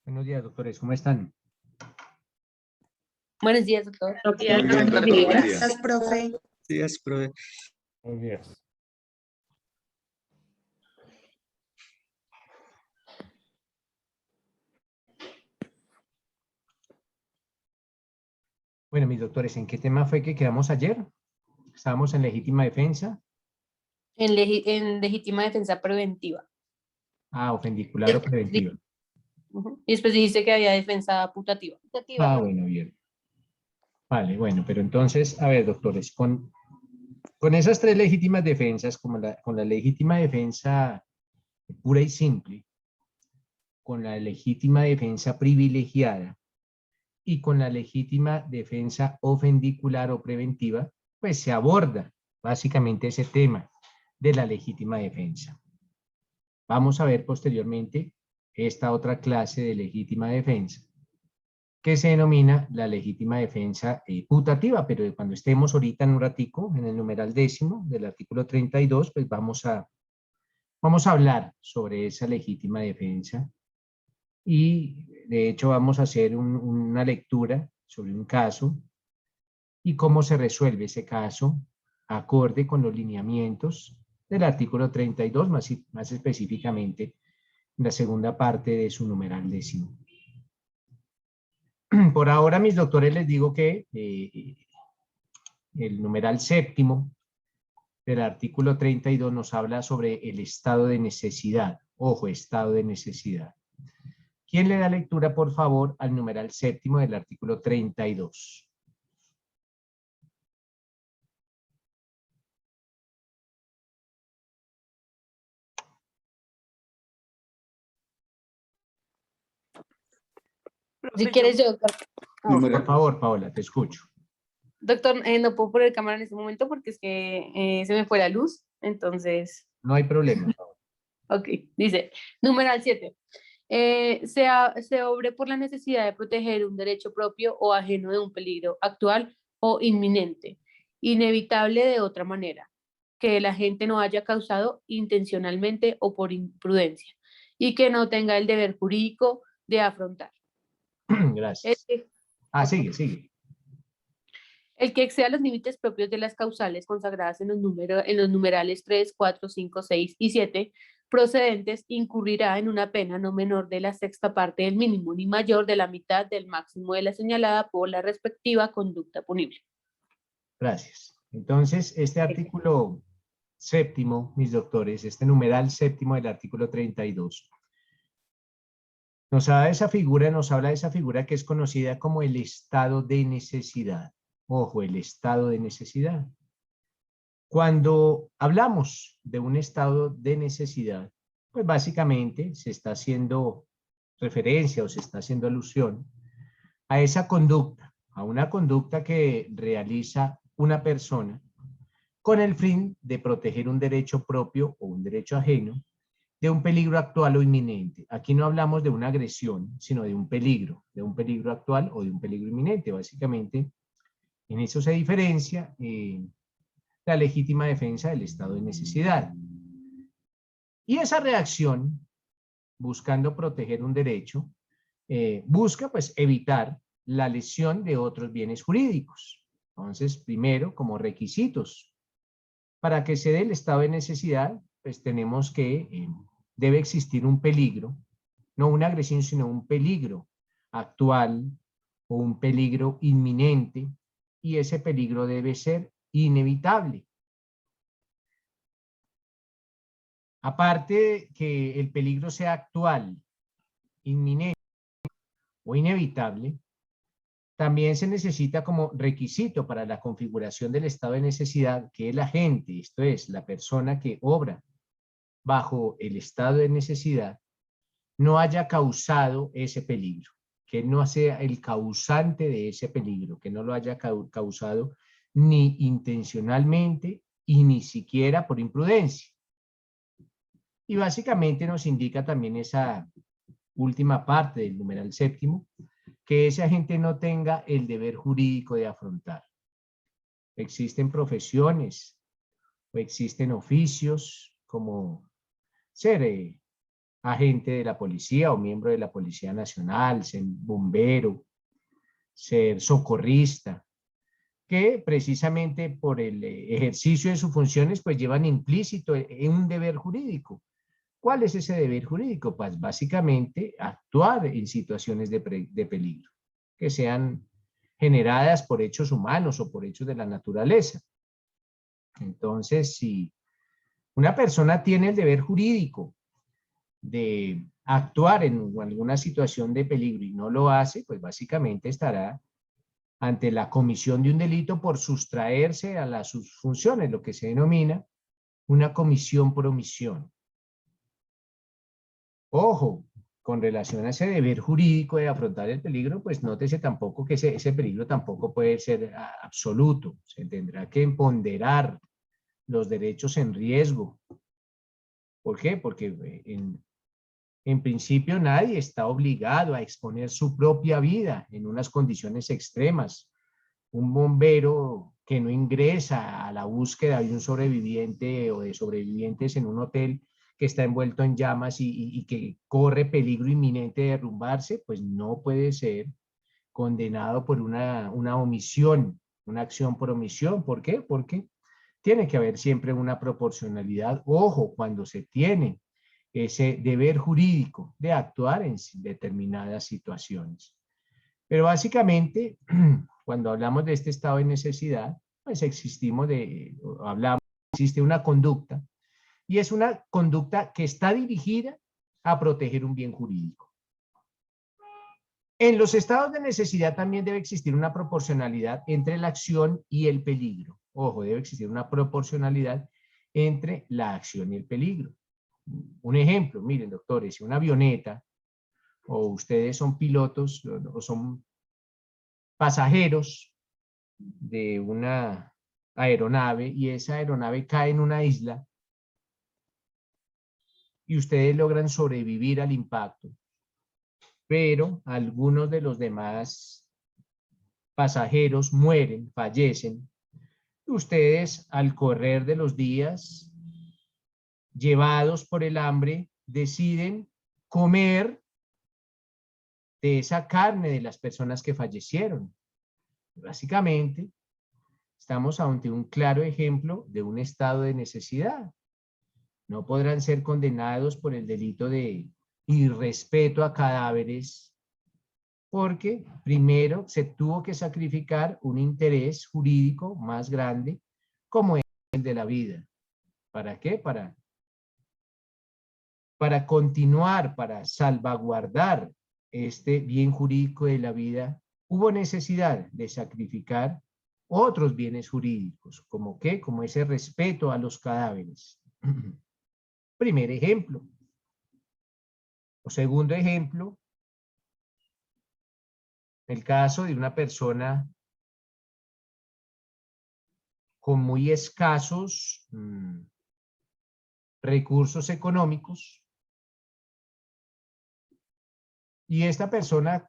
Buenos días, doctores, ¿cómo están? Buenos días, doctor. Buenos días, profe. días, profe. Buenos días. Bueno, mis doctores, ¿en qué tema fue que quedamos ayer? Estábamos en legítima defensa. En legítima defensa preventiva. Ah, ofendicular o preventiva. Y después dijiste que había defensa putativa. Ah, bueno, bien. Vale, bueno, pero entonces, a ver, doctores, con esas tres legítimas defensas, con la legítima defensa pura y simple, con la legítima defensa privilegiada y con la legítima defensa ofendicular o preventiva, pues se aborda básicamente ese tema de la legítima defensa. Vamos a ver posteriormente esta otra clase de legítima defensa, que se denomina la legítima defensa putativa, pero cuando estemos ahorita en un ratico, en el numeral 10 del artículo 32, pues vamos a hablar sobre esa legítima defensa y de hecho vamos a hacer una lectura sobre un caso y cómo se resuelve ese caso acorde con los lineamientos del artículo 32, más específicamente en la segunda parte de su numeral 10. Por ahora, mis doctores, les digo que el numeral 7 del artículo 32 nos habla sobre el estado de necesidad. Ojo, estado de necesidad. ¿Quién le da lectura, por favor, al numeral 7 del artículo 32? Si quieres yo, doctor. Por favor, Paola, te escucho. Doctor, no puedo poner cámara en este momento porque es que se me fue la luz, entonces, No hay problema. ok, dice, numeral 7. Se obre por la necesidad de proteger un derecho propio o ajeno de un peligro actual o inminente, inevitable de otra manera, que el agente no haya causado intencionalmente o por imprudencia, y que no tenga el deber jurídico de afrontar. Gracias. Sigue. El que exceda los límites propios de las causales consagradas en los numerales 3, 4, 5, 6 y 7 procedentes incurrirá en una pena no menor de la sexta parte del mínimo ni mayor de la mitad del máximo de la señalada por la respectiva conducta punible. Gracias. Entonces, este artículo 7, mis doctores, este numeral 7 del artículo 32, nos habla de esa figura que es conocida como el estado de necesidad. Ojo, el estado de necesidad. Cuando hablamos de un estado de necesidad, pues básicamente se está haciendo referencia o se está haciendo alusión a esa conducta, a una conducta que realiza una persona con el fin de proteger un derecho propio o un derecho ajeno de un peligro actual o inminente. Aquí no hablamos de una agresión, sino de un peligro actual o de un peligro inminente. Básicamente, en eso se diferencia la legítima defensa del estado de necesidad. Y esa reacción, buscando proteger un derecho, busca pues evitar la lesión de otros bienes jurídicos. Entonces, primero, como requisitos, para que se dé el estado de necesidad, pues tenemos que debe existir un peligro, no una agresión, sino un peligro actual o un peligro inminente, y ese peligro debe ser inevitable. Aparte que el peligro sea actual, inminente o inevitable, también se necesita como requisito para la configuración del estado de necesidad que el agente, esto es, la persona que obra bajo el estado de necesidad, no haya causado ese peligro, que no sea el causante de ese peligro, que no lo haya causado ni intencionalmente y ni siquiera por imprudencia. Y básicamente nos indica también esa última parte del numeral 7, que ese agente no tenga el deber jurídico de afrontar. Existen profesiones o existen oficios como ser agente de la policía o miembro de la Policía Nacional, ser bombero, ser socorrista, que precisamente por el ejercicio de sus funciones pues llevan implícito en un deber jurídico. ¿Cuál es ese deber jurídico? Pues básicamente actuar en situaciones de peligro, que sean generadas por hechos humanos o por hechos de la naturaleza. Entonces, si una persona tiene el deber jurídico de actuar en alguna situación de peligro y no lo hace, pues básicamente estará ante la comisión de un delito por sustraerse a sus funciones, lo que se denomina una comisión por omisión. Ojo, con relación a ese deber jurídico de afrontar el peligro, pues nótese tampoco que ese peligro tampoco puede ser absoluto. Se tendrá que ponderar los derechos en riesgo. ¿Por qué? Porque en principio nadie está obligado a exponer su propia vida en unas condiciones extremas. Un bombero que no ingresa a la búsqueda de un sobreviviente o de sobrevivientes en un hotel que está envuelto en llamas y que corre peligro inminente de derrumbarse, pues no puede ser condenado por una omisión, una acción por omisión. ¿Por qué? Porque tiene que haber siempre una proporcionalidad. Ojo, cuando se tiene ese deber jurídico de actuar en determinadas situaciones. Pero básicamente, cuando hablamos de este estado de necesidad, pues existe una conducta, y es una conducta que está dirigida a proteger un bien jurídico. En los estados de necesidad también debe existir una proporcionalidad entre la acción y el peligro. Ojo, debe existir una proporcionalidad entre la acción y el peligro. Un ejemplo, miren, doctores, si una avioneta o ustedes son pilotos o son pasajeros de una aeronave y esa aeronave cae en una isla y ustedes logran sobrevivir al impacto, pero algunos de los demás pasajeros mueren, fallecen. Ustedes, al correr de los días, llevados por el hambre, deciden comer de esa carne de las personas que fallecieron. Básicamente, estamos ante un claro ejemplo de un estado de necesidad. No podrán ser condenados por el delito de irrespeto a cadáveres, porque primero se tuvo que sacrificar un interés jurídico más grande, como es el de la vida. ¿Para qué? Para continuar, para salvaguardar este bien jurídico de la vida, hubo necesidad de sacrificar otros bienes jurídicos, como qué, como ese respeto a los cadáveres. Primer ejemplo. O segundo ejemplo, el caso de una persona con muy escasos recursos económicos, y esta persona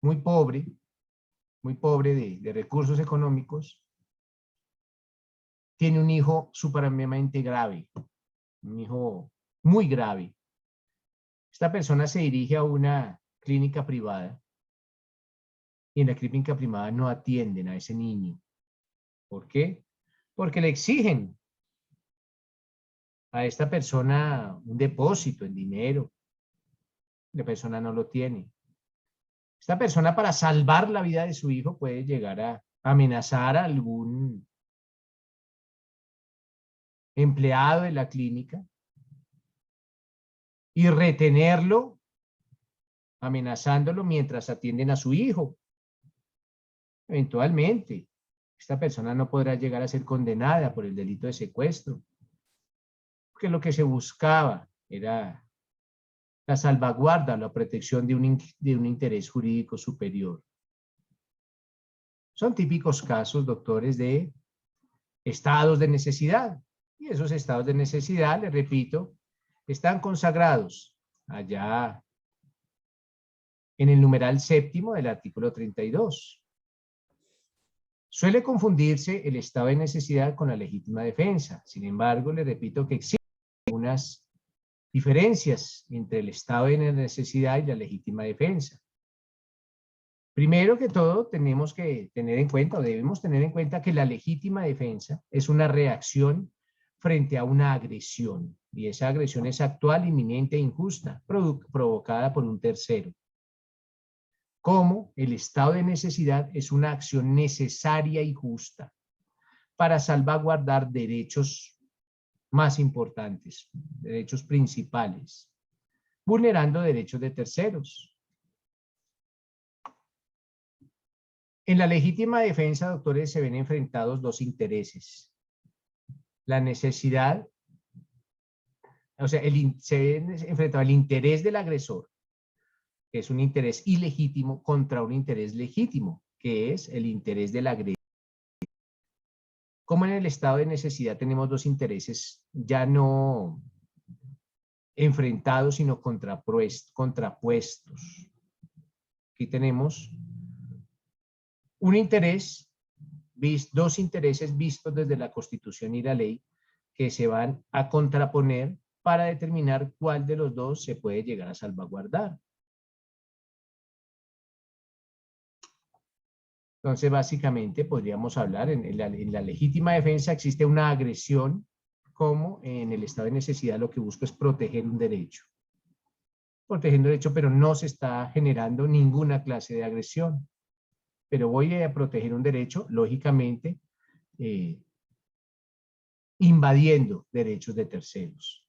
muy pobre de recursos económicos, tiene un hijo supremamente grave, un hijo muy grave. Esta persona se dirige a una clínica privada y en la clínica privada no atienden a ese niño. ¿Por qué? Porque le exigen a esta persona un depósito en dinero. La persona no lo tiene. Esta persona, para salvar la vida de su hijo, puede llegar a amenazar a algún empleado de la clínica y retenerlo, amenazándolo mientras atienden a su hijo. Eventualmente, esta persona no podrá llegar a ser condenada por el delito de secuestro, porque lo que se buscaba era la salvaguarda, la protección de un interés jurídico superior. Son típicos casos, doctores, de estados de necesidad. Y esos estados de necesidad, les repito, están consagrados allá en el numeral séptimo del artículo 32. Suele confundirse el estado de necesidad con la legítima defensa. Sin embargo, les repito que existen algunas diferencias entre el estado de necesidad y la legítima defensa. Primero que todo, tenemos que tener en cuenta, o debemos tener en cuenta, que la legítima defensa es una reacción frente a una agresión, y esa agresión es actual, inminente e injusta, provocada por un tercero. Como el estado de necesidad es una acción necesaria y justa para salvaguardar derechos más importantes, derechos principales, vulnerando derechos de terceros. En la legítima defensa, doctores, se ven enfrentados dos intereses. La necesidad, o sea, se ven enfrentado el interés del agresor, que es un interés ilegítimo, contra un interés legítimo, que es el interés del agresor. Como en el estado de necesidad tenemos dos intereses ya no enfrentados, sino contrapuestos. Aquí tenemos un interés, dos intereses vistos desde la Constitución y la ley, que se van a contraponer para determinar cuál de los dos se puede llegar a salvaguardar. Entonces, básicamente, podríamos hablar, en la legítima defensa existe una agresión, como en el estado de necesidad lo que busco es proteger un derecho. Proteger un derecho, pero no se está generando ninguna clase de agresión. Pero voy a proteger un derecho, lógicamente, invadiendo derechos de terceros.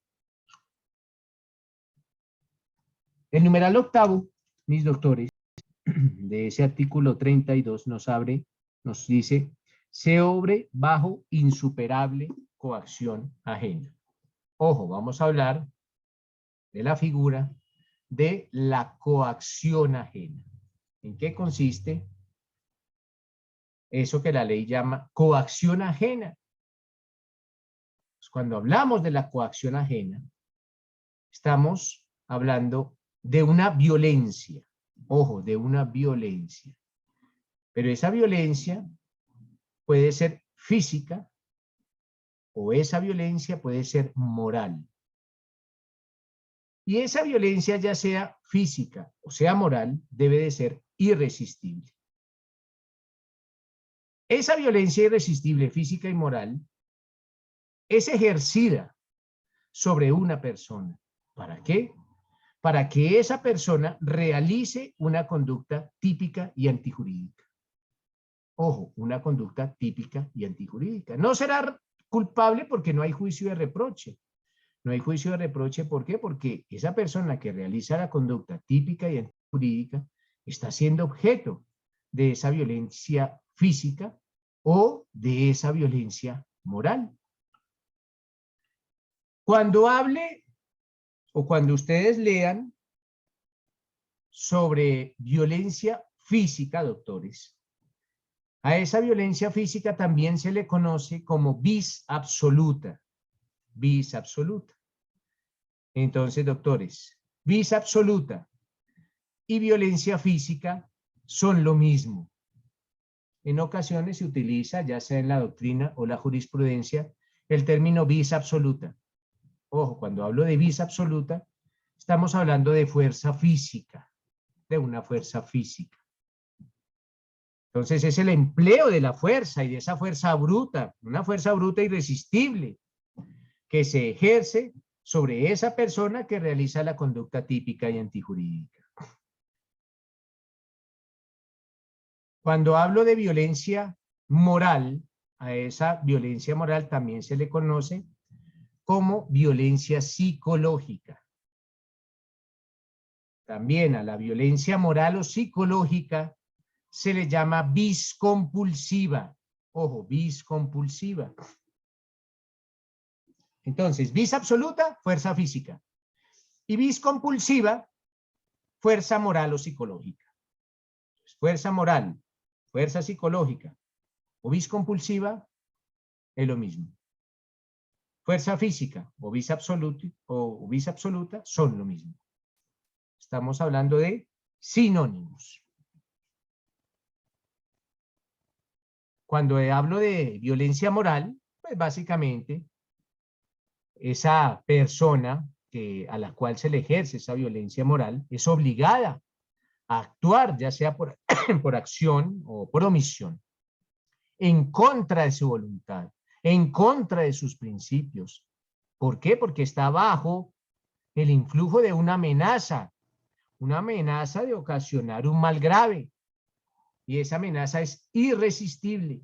El numeral octavo, mis doctores, de ese artículo 32 nos dice, se obre bajo insuperable coacción ajena. Ojo, vamos a hablar de la figura de la coacción ajena. ¿En qué consiste eso que la ley llama coacción ajena? Pues cuando hablamos de la coacción ajena, estamos hablando de una violencia. Ojo, de una violencia. Pero esa violencia puede ser física o esa violencia puede ser moral. Y esa violencia, ya sea física o sea moral, debe de ser irresistible. Esa violencia irresistible, física y moral, es ejercida sobre una persona. ¿Para qué? Para que esa persona realice una conducta típica y antijurídica. Ojo, una conducta típica y antijurídica. No será culpable porque no hay juicio de reproche. No hay juicio de reproche, ¿por qué? Porque esa persona que realiza la conducta típica y antijurídica está siendo objeto de esa violencia física o de esa violencia moral. Cuando hable o cuando ustedes lean sobre violencia física, doctores, a esa violencia física también se le conoce como vis absoluta. Vis absoluta. Entonces, doctores, vis absoluta y violencia física son lo mismo. En ocasiones se utiliza, ya sea en la doctrina o la jurisprudencia, el término vis absoluta. Ojo, cuando hablo de vis absoluta, estamos hablando de fuerza física, de una fuerza física. Entonces es el empleo de la fuerza y de esa fuerza bruta, una fuerza bruta irresistible, que se ejerce sobre esa persona que realiza la conducta típica y antijurídica. Cuando hablo de violencia moral, a esa violencia moral también se le conoce como violencia psicológica. También a la violencia moral o psicológica se le llama vis compulsiva. Ojo, vis compulsiva. Entonces, vis absoluta, fuerza física. Y vis compulsiva, fuerza moral o psicológica. Fuerza moral, fuerza psicológica o vis compulsiva es lo mismo. Fuerza física o vis absoluta son lo mismo. Estamos hablando de sinónimos. Cuando hablo de violencia moral, pues básicamente esa persona a la cual se le ejerce esa violencia moral es obligada a actuar, ya sea por, por acción o por omisión, en contra de su voluntad, en contra de sus principios. ¿Por qué? Porque está bajo el influjo de una amenaza de ocasionar un mal grave. Y esa amenaza es irresistible.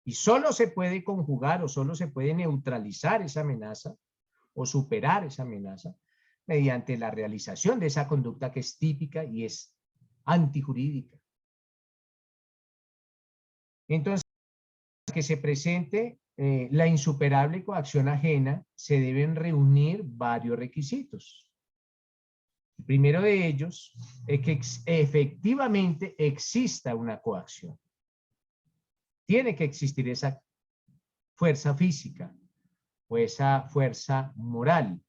Y solo se puede conjugar o solo se puede neutralizar esa amenaza o superar esa amenaza mediante la realización de esa conducta que es típica y es antijurídica. Entonces, para que se presente la insuperable coacción ajena, se deben reunir varios requisitos. El primero de ellos es que efectivamente exista una coacción. Tiene que existir esa fuerza física o esa fuerza moral.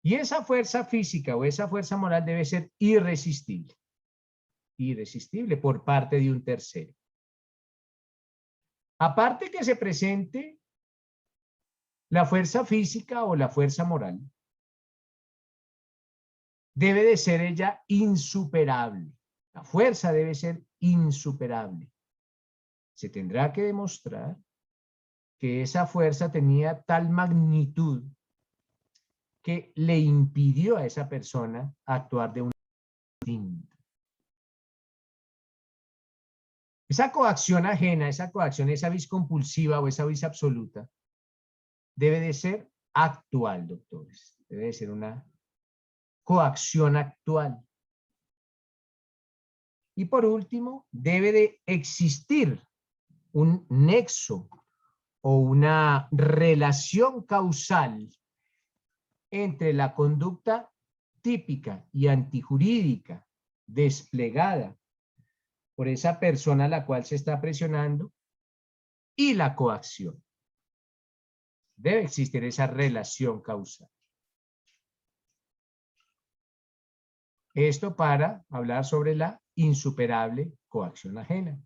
Y esa fuerza física o esa fuerza moral debe ser irresistible. Irresistible por parte de un tercero. Aparte que se presente la fuerza física o la fuerza moral, debe de ser ella insuperable. La fuerza debe ser insuperable. Se tendrá que demostrar que esa fuerza tenía tal magnitud que le impidió a esa persona actuar de una manera distinta. Esa coacción ajena, esa coacción, esa vis compulsiva o esa vis absoluta, debe de ser actual, doctores. Debe de ser una coacción actual. Y por último, debe de existir un nexo o una relación causal entre la conducta típica y antijurídica desplegada por esa persona a la cual se está presionando y la coacción. Debe existir esa relación causal. Esto para hablar sobre la insuperable coacción ajena.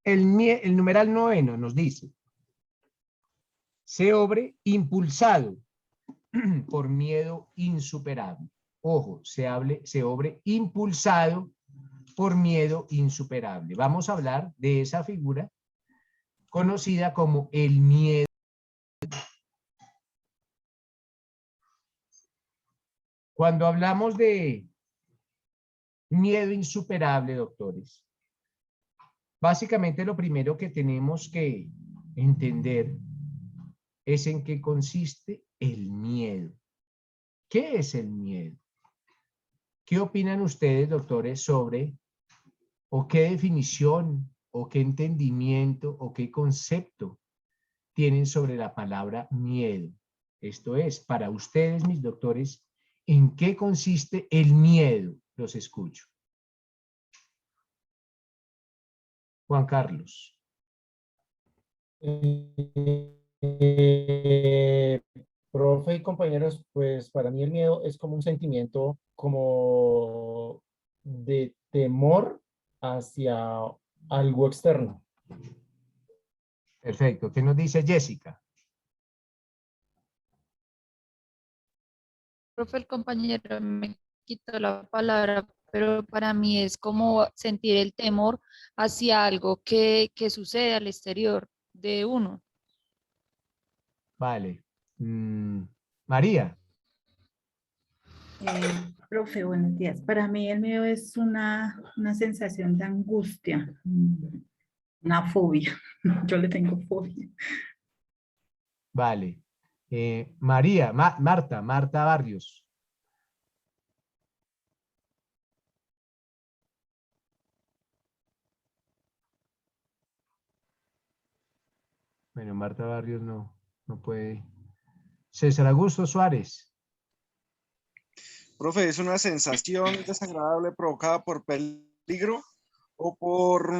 El numeral 9 nos dice: se obre impulsado por miedo insuperable. Ojo, se obre impulsado por miedo insuperable. Vamos a hablar de esa figura conocida como el miedo. Cuando hablamos de miedo insuperable, doctores, básicamente lo primero que tenemos que entender es en qué consiste el miedo. ¿Qué es el miedo? ¿Qué opinan ustedes, doctores, sobre o qué definición o qué entendimiento o qué concepto tienen sobre la palabra miedo? Esto es, para ustedes, mis doctores, ¿en qué consiste el miedo? Los escucho. Juan Carlos. Profe y compañeros, pues para mí el miedo es como un sentimiento como de temor hacia algo externo. Perfecto. ¿Qué nos dice Jessica? Profe, el compañero me quitó la palabra, pero para mí es como sentir el temor hacia algo que sucede al exterior de uno. Vale. María. Profe, buenos días. Para mí el miedo es una sensación de angustia, una fobia. Yo le tengo fobia. Vale. María, Marta Barrios. Bueno, Marta Barrios no puede. César Augusto Suárez. Profe, ¿es una sensación desagradable provocada por peligro o por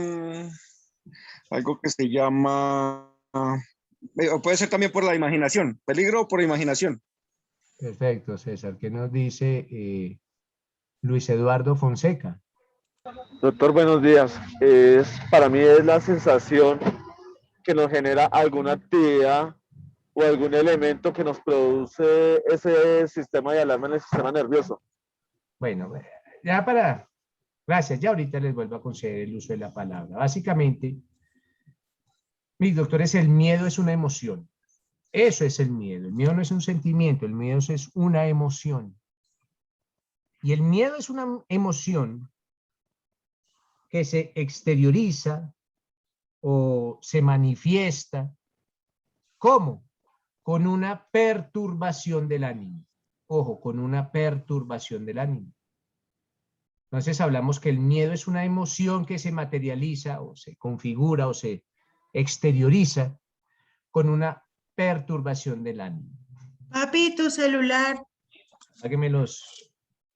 algo que se llama, o puede ser también por la imaginación? ¿Peligro o por imaginación? Perfecto, César. ¿Qué nos dice Luis Eduardo Fonseca? Doctor, buenos días. Para mí es la sensación que nos genera alguna actividad o algún elemento que nos produce ese sistema de alarma en el sistema nervioso. Bueno, ya para... Gracias, ya ahorita les vuelvo a conceder el uso de la palabra. Básicamente, mis doctores, el miedo es una emoción. Eso es el miedo. El miedo no es un sentimiento, el miedo es una emoción. Y el miedo es una emoción que se exterioriza o se manifiesta. ¿Cómo? Con una perturbación del ánimo. Ojo, con una perturbación del ánimo. Entonces hablamos que el miedo es una emoción que se materializa o se configura o se exterioriza con una perturbación del ánimo. Papi, tu celular. Sáqueme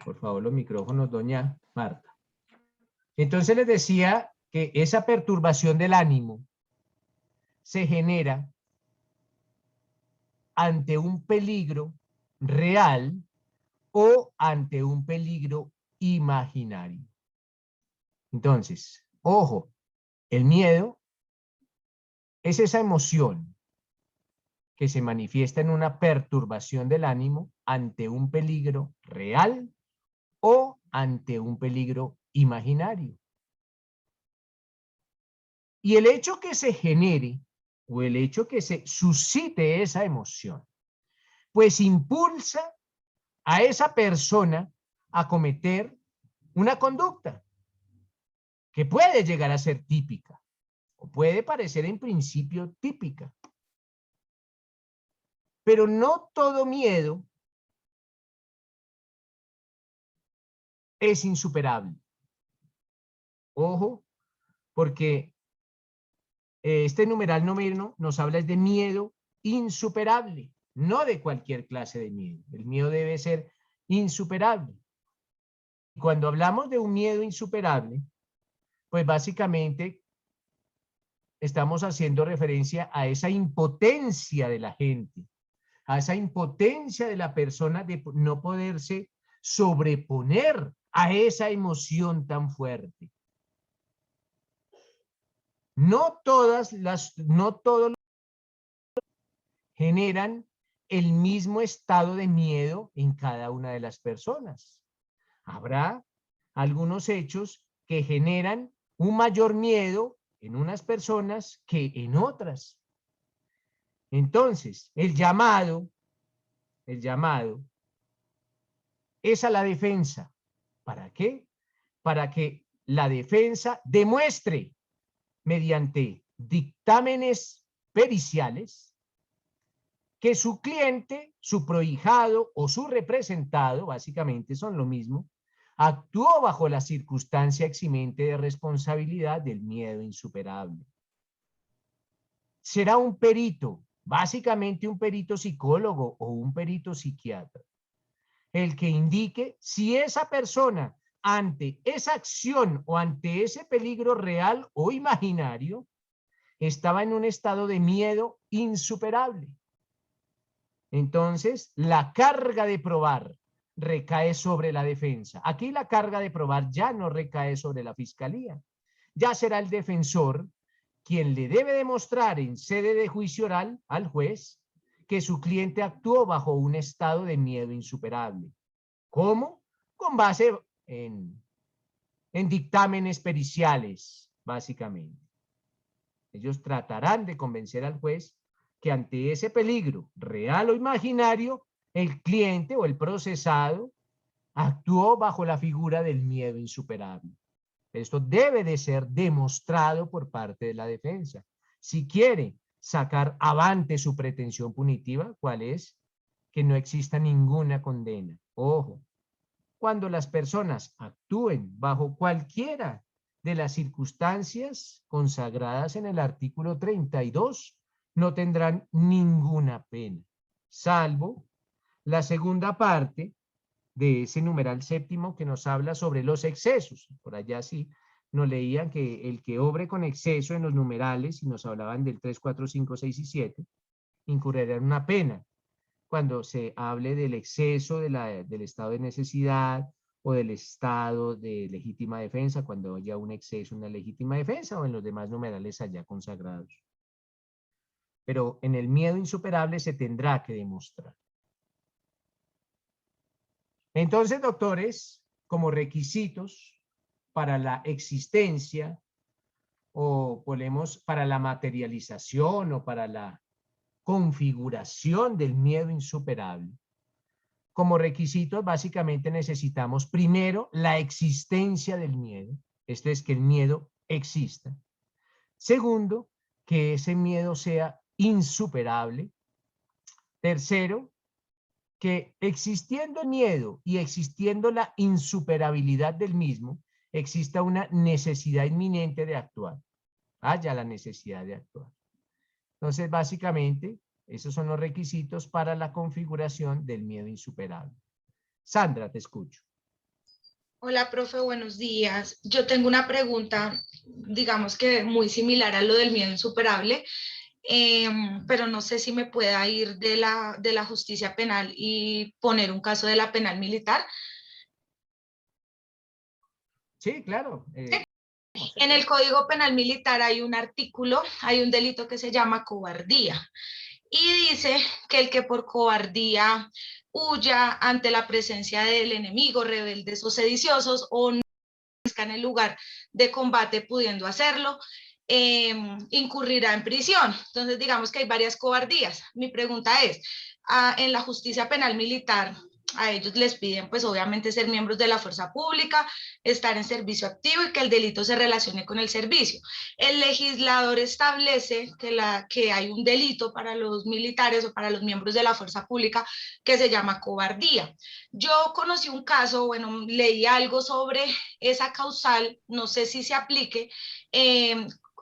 por favor, los micrófonos, doña Marta. Entonces les decía que esa perturbación del ánimo se genera ante un peligro real o ante un peligro imaginario. Entonces, ojo, el miedo es esa emoción que se manifiesta en una perturbación del ánimo ante un peligro real o ante un peligro imaginario. Y el hecho que se genere o el hecho que se suscite esa emoción, pues impulsa a esa persona a cometer una conducta que puede llegar a ser típica o puede parecer en principio típica. Pero no todo miedo es insuperable. Ojo, porque este numeral noveno nos habla de miedo insuperable, no de cualquier clase de miedo. El miedo debe ser insuperable. Cuando hablamos de un miedo insuperable, pues básicamente estamos haciendo referencia a esa impotencia de la gente, a esa impotencia de la persona de no poderse sobreponer a esa emoción tan fuerte. No todos generan el mismo estado de miedo en cada una de las personas. Habrá algunos hechos que generan un mayor miedo en unas personas que en otras. Entonces, el llamado es a la defensa. ¿Para qué? Para que la defensa demuestre mediante dictámenes periciales que su cliente, su prohijado o su representado, básicamente son lo mismo, actuó bajo la circunstancia eximente de responsabilidad del miedo insuperable. Será un perito, básicamente un perito psicólogo o un perito psiquiatra, el que indique si esa persona ante esa acción o ante ese peligro real o imaginario estaba en un estado de miedo insuperable. Entonces, la carga de probar recae sobre la defensa. Aquí la carga de probar ya no recae sobre la fiscalía. Ya será el defensor quien le debe demostrar en sede de juicio oral al juez que su cliente actuó bajo un estado de miedo insuperable. ¿Cómo? Con base en dictámenes periciales, básicamente. Ellos tratarán de convencer al juez que ante ese peligro, real o imaginario, el cliente o el procesado actuó bajo la figura del miedo insuperable. Esto debe de ser demostrado por parte de la defensa. Si quiere sacar avante su pretensión punitiva, ¿cuál es? Que no exista ninguna condena. Ojo, cuando las personas actúen bajo cualquiera de las circunstancias consagradas en el artículo 32, no tendrán ninguna pena, salvo la segunda parte de ese numeral séptimo que nos habla sobre los excesos. Por allá sí nos leían que el que obre con exceso en los numerales, y nos hablaban del 3, 4, 5, 6 y 7, incurrirá en una pena. Cuando se hable del exceso del estado de necesidad o del estado de legítima defensa cuando haya un exceso en la legítima defensa o en los demás numerales allá consagrados. Pero en el miedo insuperable se tendrá que demostrar. Entonces, doctores, como requisitos para la existencia o ponemos para la materialización o para la configuración del miedo insuperable, como requisitos básicamente necesitamos primero la existencia del miedo, esto es que el miedo exista. Segundo, que ese miedo sea insuperable. Tercero, que existiendo miedo y existiendo la insuperabilidad del mismo, exista una necesidad inminente de actuar. Haya la necesidad de actuar. Entonces, básicamente, esos son los requisitos para la configuración del miedo insuperable. Sandra, te escucho. Hola, profe, buenos días. Yo tengo una pregunta, digamos que muy similar a lo del miedo insuperable, pero no sé si me pueda ir de la justicia penal y poner un caso de la penal militar. Sí, claro. En el Código Penal Militar hay un artículo, hay un delito que se llama cobardía. Y dice que el que por cobardía huya ante la presencia del enemigo, rebeldes o sediciosos, o no en el lugar de combate pudiendo hacerlo, incurrirá en prisión. Entonces, digamos que hay varias cobardías. Mi pregunta es, en la justicia penal militar, a ellos les piden, pues obviamente, ser miembros de la fuerza pública, estar en servicio activo y que el delito se relacione con el servicio. El legislador establece que hay un delito para los militares o para los miembros de la fuerza pública que se llama cobardía. Yo conocí un caso, bueno, leí algo sobre esa causal, no sé si se aplique.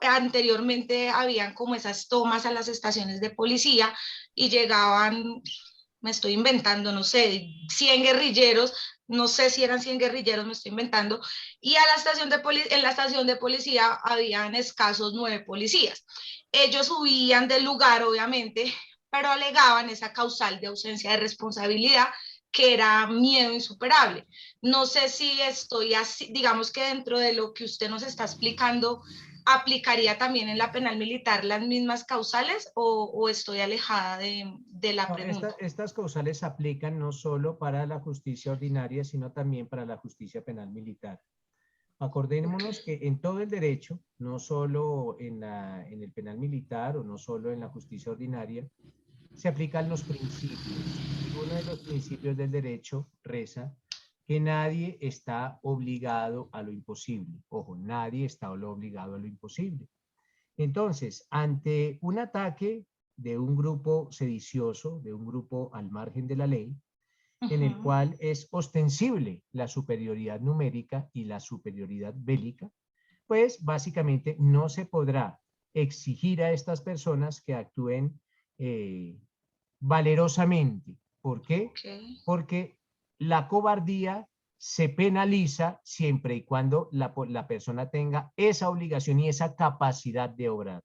Anteriormente habían como esas tomas a las estaciones de policía y llegaban, me estoy inventando, no sé, 100 guerrilleros, no sé si eran 100 guerrilleros, me estoy inventando, y a la estación en la estación de policía habían escasos 9 policías. Ellos huían del lugar, obviamente, pero alegaban esa causal de ausencia de responsabilidad, que era miedo insuperable. No sé si estoy así, digamos que dentro de lo que usted nos está explicando, ¿aplicaría también en la penal militar las mismas causales o estoy alejada de la No, pregunta? estas causales aplican no solo para la justicia ordinaria, sino también para la justicia penal militar. Acordémonos que en todo el derecho, no solo en el penal militar o no solo en la justicia ordinaria, se aplican los principios. Y uno de los principios del derecho reza que nadie está obligado a lo imposible. Ojo, nadie está obligado a lo imposible. Entonces, ante un ataque de un grupo sedicioso, de un grupo al margen de la ley, en el cual es ostensible la superioridad numérica y la superioridad bélica, pues básicamente no se podrá exigir a estas personas que actúen valerosamente. ¿Por qué? Okay. Porque la cobardía se penaliza siempre y cuando la persona tenga esa obligación y esa capacidad de obrar.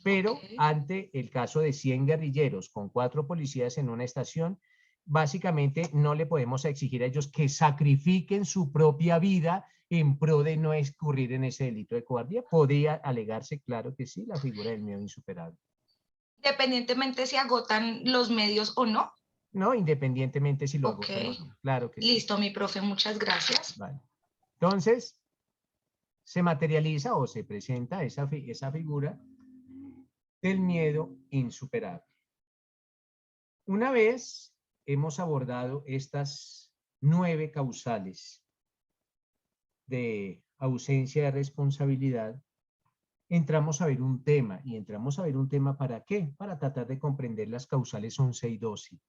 Pero ante el caso de 100 guerrilleros con 4 policías en una estación, básicamente no le podemos exigir a ellos que sacrifiquen su propia vida en pro de no incurrir en ese delito de cobardía. Podría alegarse, claro que sí, la figura del miedo insuperable. Independientemente si agotan los medios o no. No, independientemente si lo agotan o no. Claro que sí. Listo, mi profe, muchas gracias. Vale. Entonces, se materializa o se presenta esa figura del miedo insuperable. Una vez hemos abordado estas 9 causales de ausencia de responsabilidad, entramos a ver un tema. ¿Y entramos a ver un tema para qué? Para tratar de comprender las causales 11 y 12.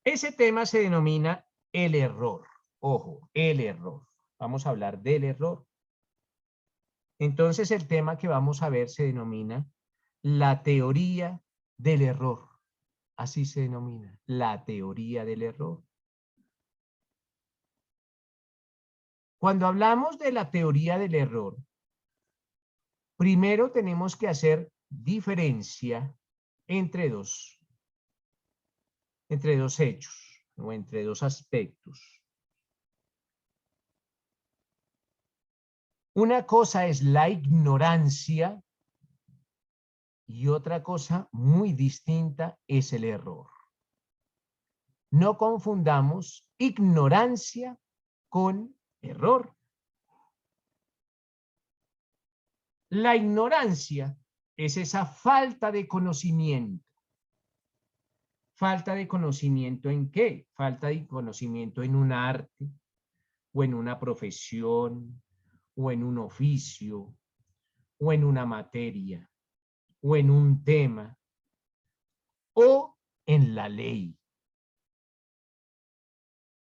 Ese tema se denomina el error. Ojo, el error. Vamos a hablar del error. Entonces el tema que vamos a ver se denomina la teoría del error. Así se denomina, la teoría del error. Cuando hablamos de la teoría del error, primero tenemos que hacer diferencia entre dos hechos. o entre dos aspectos. Una cosa es la ignorancia y otra cosa muy distinta es el error. No confundamos ignorancia con error. La ignorancia es esa falta de conocimiento. ¿Falta de conocimiento en qué? Falta de conocimiento en un arte, o en una profesión, o en un oficio, o en una materia, o en un tema, o en la ley.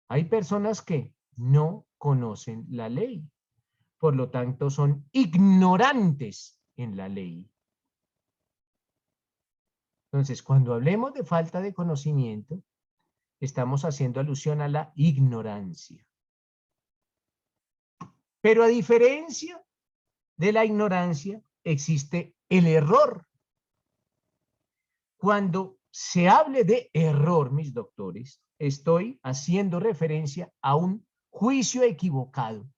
Hay personas que no conocen la ley, por lo tanto son ignorantes en la ley. Entonces, cuando hablemos de falta de conocimiento, estamos haciendo alusión a la ignorancia. Pero a diferencia de la ignorancia, existe el error. Cuando se hable de error, mis doctores, estoy haciendo referencia a un juicio equivocado.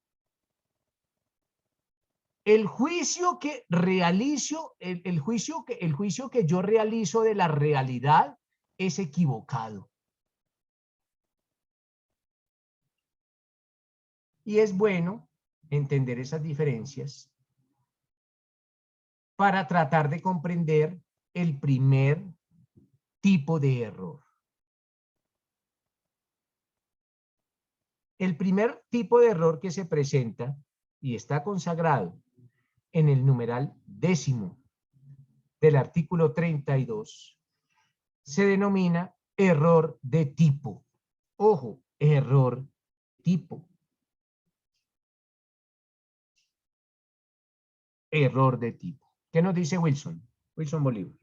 El juicio que realizo, el juicio que yo realizo de la realidad es equivocado. Y es bueno entender esas diferencias para tratar de comprender el primer tipo de error. El primer tipo de error que se presenta y está consagrado en el numeral 10 del artículo 32 se denomina error de tipo. Ojo, error tipo. Error de tipo. ¿Qué nos dice Wilson? Wilson Bolívar.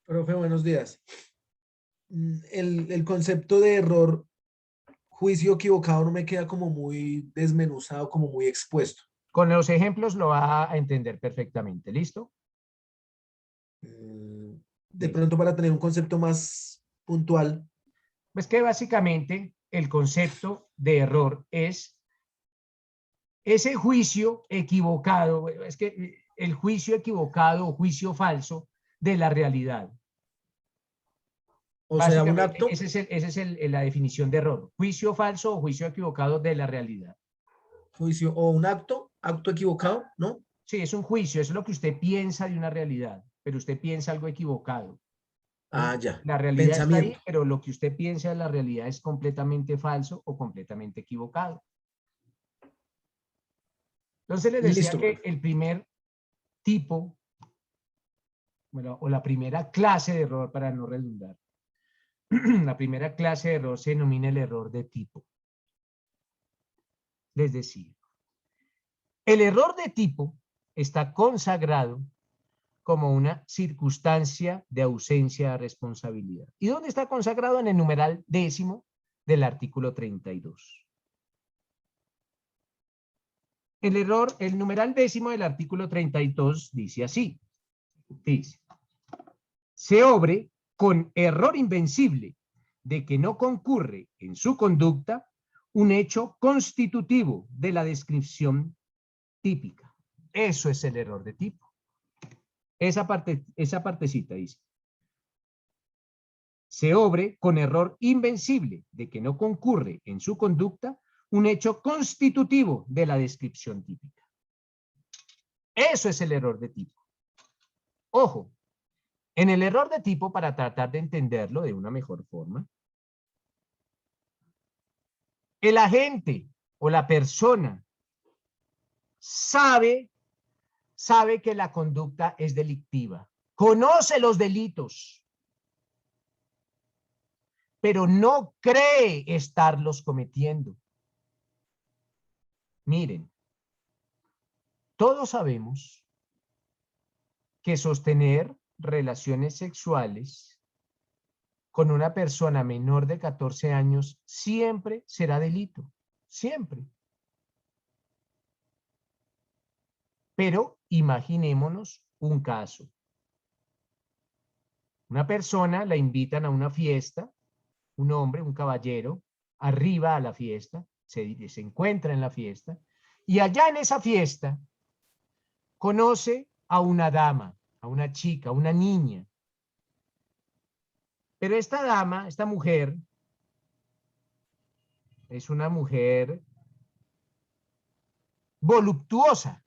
Profe, buenos días. El concepto de error, juicio equivocado no me queda como muy desmenuzado, como muy expuesto. Con los ejemplos lo va a entender perfectamente. ¿Listo? De pronto para tener un concepto más puntual. Pues que básicamente el concepto de error es ese juicio equivocado, es que el juicio equivocado o juicio falso de la realidad. O sea, un Básicamente, acto. esa es la definición de error. Juicio falso o juicio equivocado de la realidad. Juicio o un acto equivocado, ¿no? Sí, es un juicio, eso es lo que usted piensa de una realidad, pero usted piensa algo equivocado. Ah, ya. La realidad está ahí, Pensamiento. pero lo que usted piensa de la realidad es completamente falso o completamente equivocado. Entonces les decía Listo, que profe. el primer tipo, bueno, o la primera clase de error, para no redundar, la primera clase de error se denomina el error de tipo. Les decía, el error de tipo está consagrado como una circunstancia de ausencia de responsabilidad. ¿Y dónde está consagrado? En el numeral 10 del artículo 32. El error, el numeral 10 del artículo 32 dice así. Dice, se obre con error invencible de que no concurre en su conducta un hecho constitutivo de la descripción típica. Eso es el error de tipo. Esa partecita dice, se obre con error invencible de que no concurre en su conducta un hecho constitutivo de la descripción típica. Eso es el error de tipo. Ojo, en el error de tipo, para tratar de entenderlo de una mejor forma, el agente o la persona sabe que la conducta es delictiva, conoce los delitos, pero no cree estarlos cometiendo. Miren, todos sabemos que sostener relaciones sexuales con una persona menor de 14 años siempre será delito, siempre. Pero imaginémonos un caso. Una persona la invitan a una fiesta, un hombre, un caballero, arriba a la fiesta, se encuentra en la fiesta, y allá en esa fiesta conoce a una dama, a una chica, a una niña. Pero esta dama, esta mujer, es una mujer voluptuosa,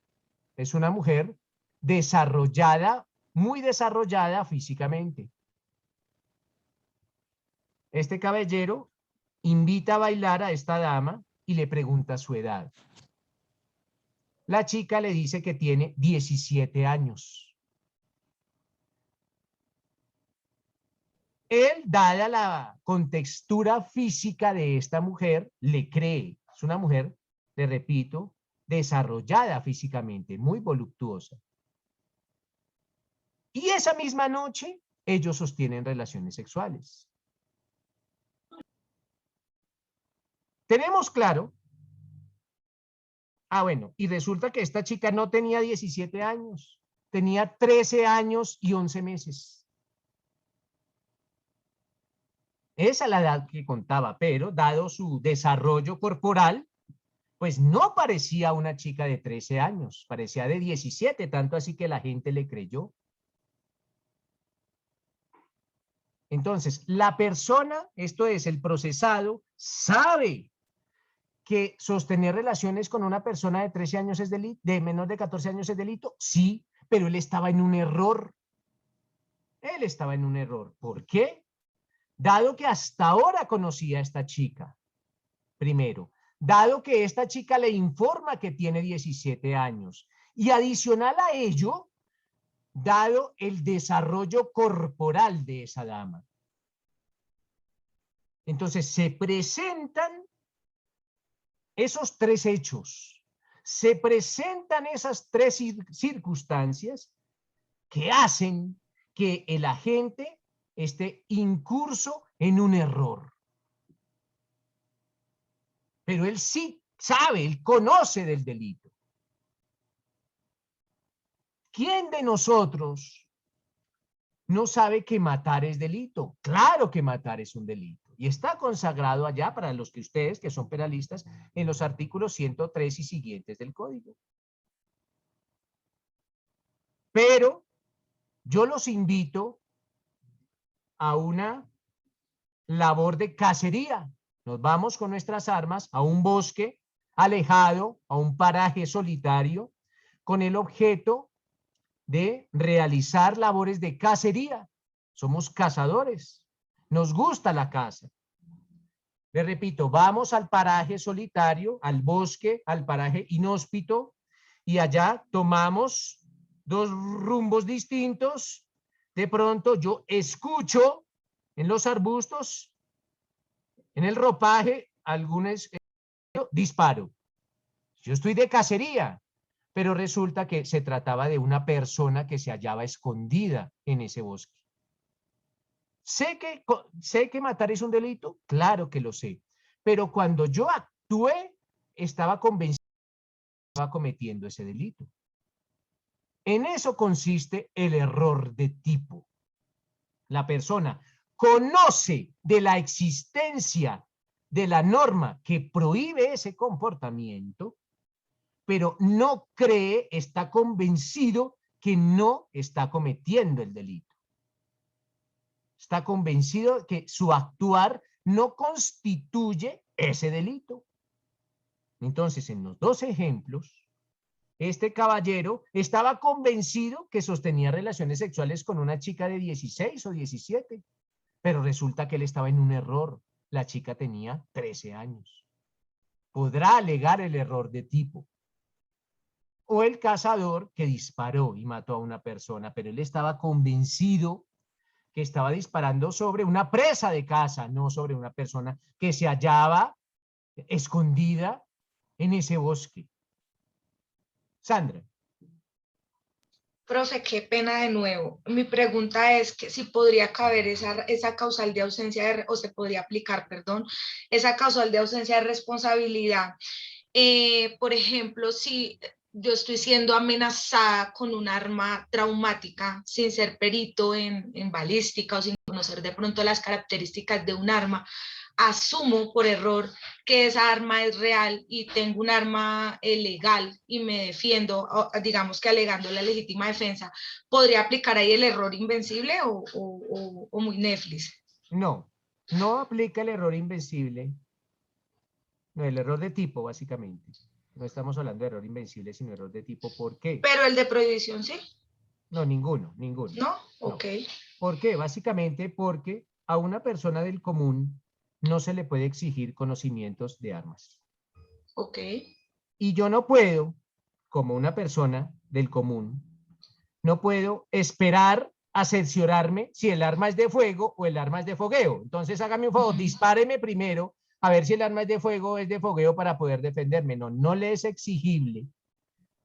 es una mujer desarrollada, muy desarrollada físicamente. Este caballero invita a bailar a esta dama y le pregunta su edad. La chica le dice que tiene 17 años. Él, dada la contextura física de esta mujer, le cree. Es una mujer, le repito, desarrollada físicamente, muy voluptuosa. Y esa misma noche, ellos sostienen relaciones sexuales. Tenemos claro. Bueno, y resulta que esta chica no tenía 17 años, tenía 13 años y 11 meses. Esa es la edad que contaba, pero dado su desarrollo corporal, pues no parecía una chica de 13 años, parecía de 17, tanto así que la gente le creyó. Entonces, la persona, esto es, el procesado, sabe que sostener relaciones con una persona de 13 años es delito, de menor de 14 años es delito, sí, pero él estaba en un error. Él estaba en un error. ¿Por qué? Dado que hasta ahora conocía a esta chica, primero, dado que esta chica le informa que tiene 17 años, y adicional a ello, dado el desarrollo corporal de esa dama. Entonces, se presentan esos tres hechos, se presentan esas tres circunstancias que hacen que el agente esté incurso en un error. Pero él sí sabe, él conoce del delito. ¿Quién de nosotros no sabe que matar es delito? Claro que matar es un delito. Y está consagrado allá para los que ustedes, que son penalistas, en los artículos 103 y siguientes del Código. Pero yo los invito a una labor de cacería. Nos vamos con nuestras armas a un bosque alejado, a un paraje solitario, con el objeto de realizar labores de cacería. Somos cazadores. Nos gusta la caza. Les repito, vamos al paraje solitario, al bosque, al paraje inhóspito, y allá tomamos dos rumbos distintos. De pronto yo escucho en los arbustos, en el ropaje, algunos disparo. Yo estoy de cacería, pero resulta que se trataba de una persona que se hallaba escondida en ese bosque. ¿Sé que matar es un delito? Claro que lo sé. Pero cuando yo actué, estaba convencido que estaba cometiendo ese delito. En eso consiste el error de tipo. La persona conoce de la existencia de la norma que prohíbe ese comportamiento, pero no cree, está convencido que no está cometiendo el delito. Está convencido que su actuar no constituye ese delito. Entonces, en los dos ejemplos, este caballero estaba convencido que sostenía relaciones sexuales con una chica de 16 o 17, pero resulta que él estaba en un error. La chica tenía 13 años. Podrá alegar el error de tipo. O el cazador que disparó y mató a una persona, pero él estaba convencido que estaba disparando sobre una presa de caza, no sobre una persona que se hallaba escondida en ese bosque. Sandra. Profe, qué pena de nuevo. Mi pregunta es que si podría caber esa causal de ausencia, o se podría aplicar, perdón, esa causal de ausencia de responsabilidad. Por ejemplo, si yo estoy siendo amenazada con un arma traumática sin ser perito en balística o sin conocer de pronto las características de un arma, asumo por error que esa arma es real y tengo un arma legal y me defiendo, digamos que alegando la legítima defensa, ¿podría aplicar ahí el error invencible o muy Netflix? No, no aplica el error invencible. No, el error de tipo, básicamente. No estamos hablando de error invencible, sino error de tipo. ¿Por qué? Pero el de prohibición, ¿sí? No, ninguno, ninguno. ¿No? Ok. ¿Por qué? Básicamente porque a una persona del común no se le puede exigir conocimientos de armas. Ok. Y yo no puedo, como una persona del común, no puedo esperar a cerciorarme si el arma es de fuego o el arma es de fogueo. Entonces hágame un favor, dispáreme primero a ver si el arma es de fuego o es de fogueo para poder defenderme. No, no le es exigible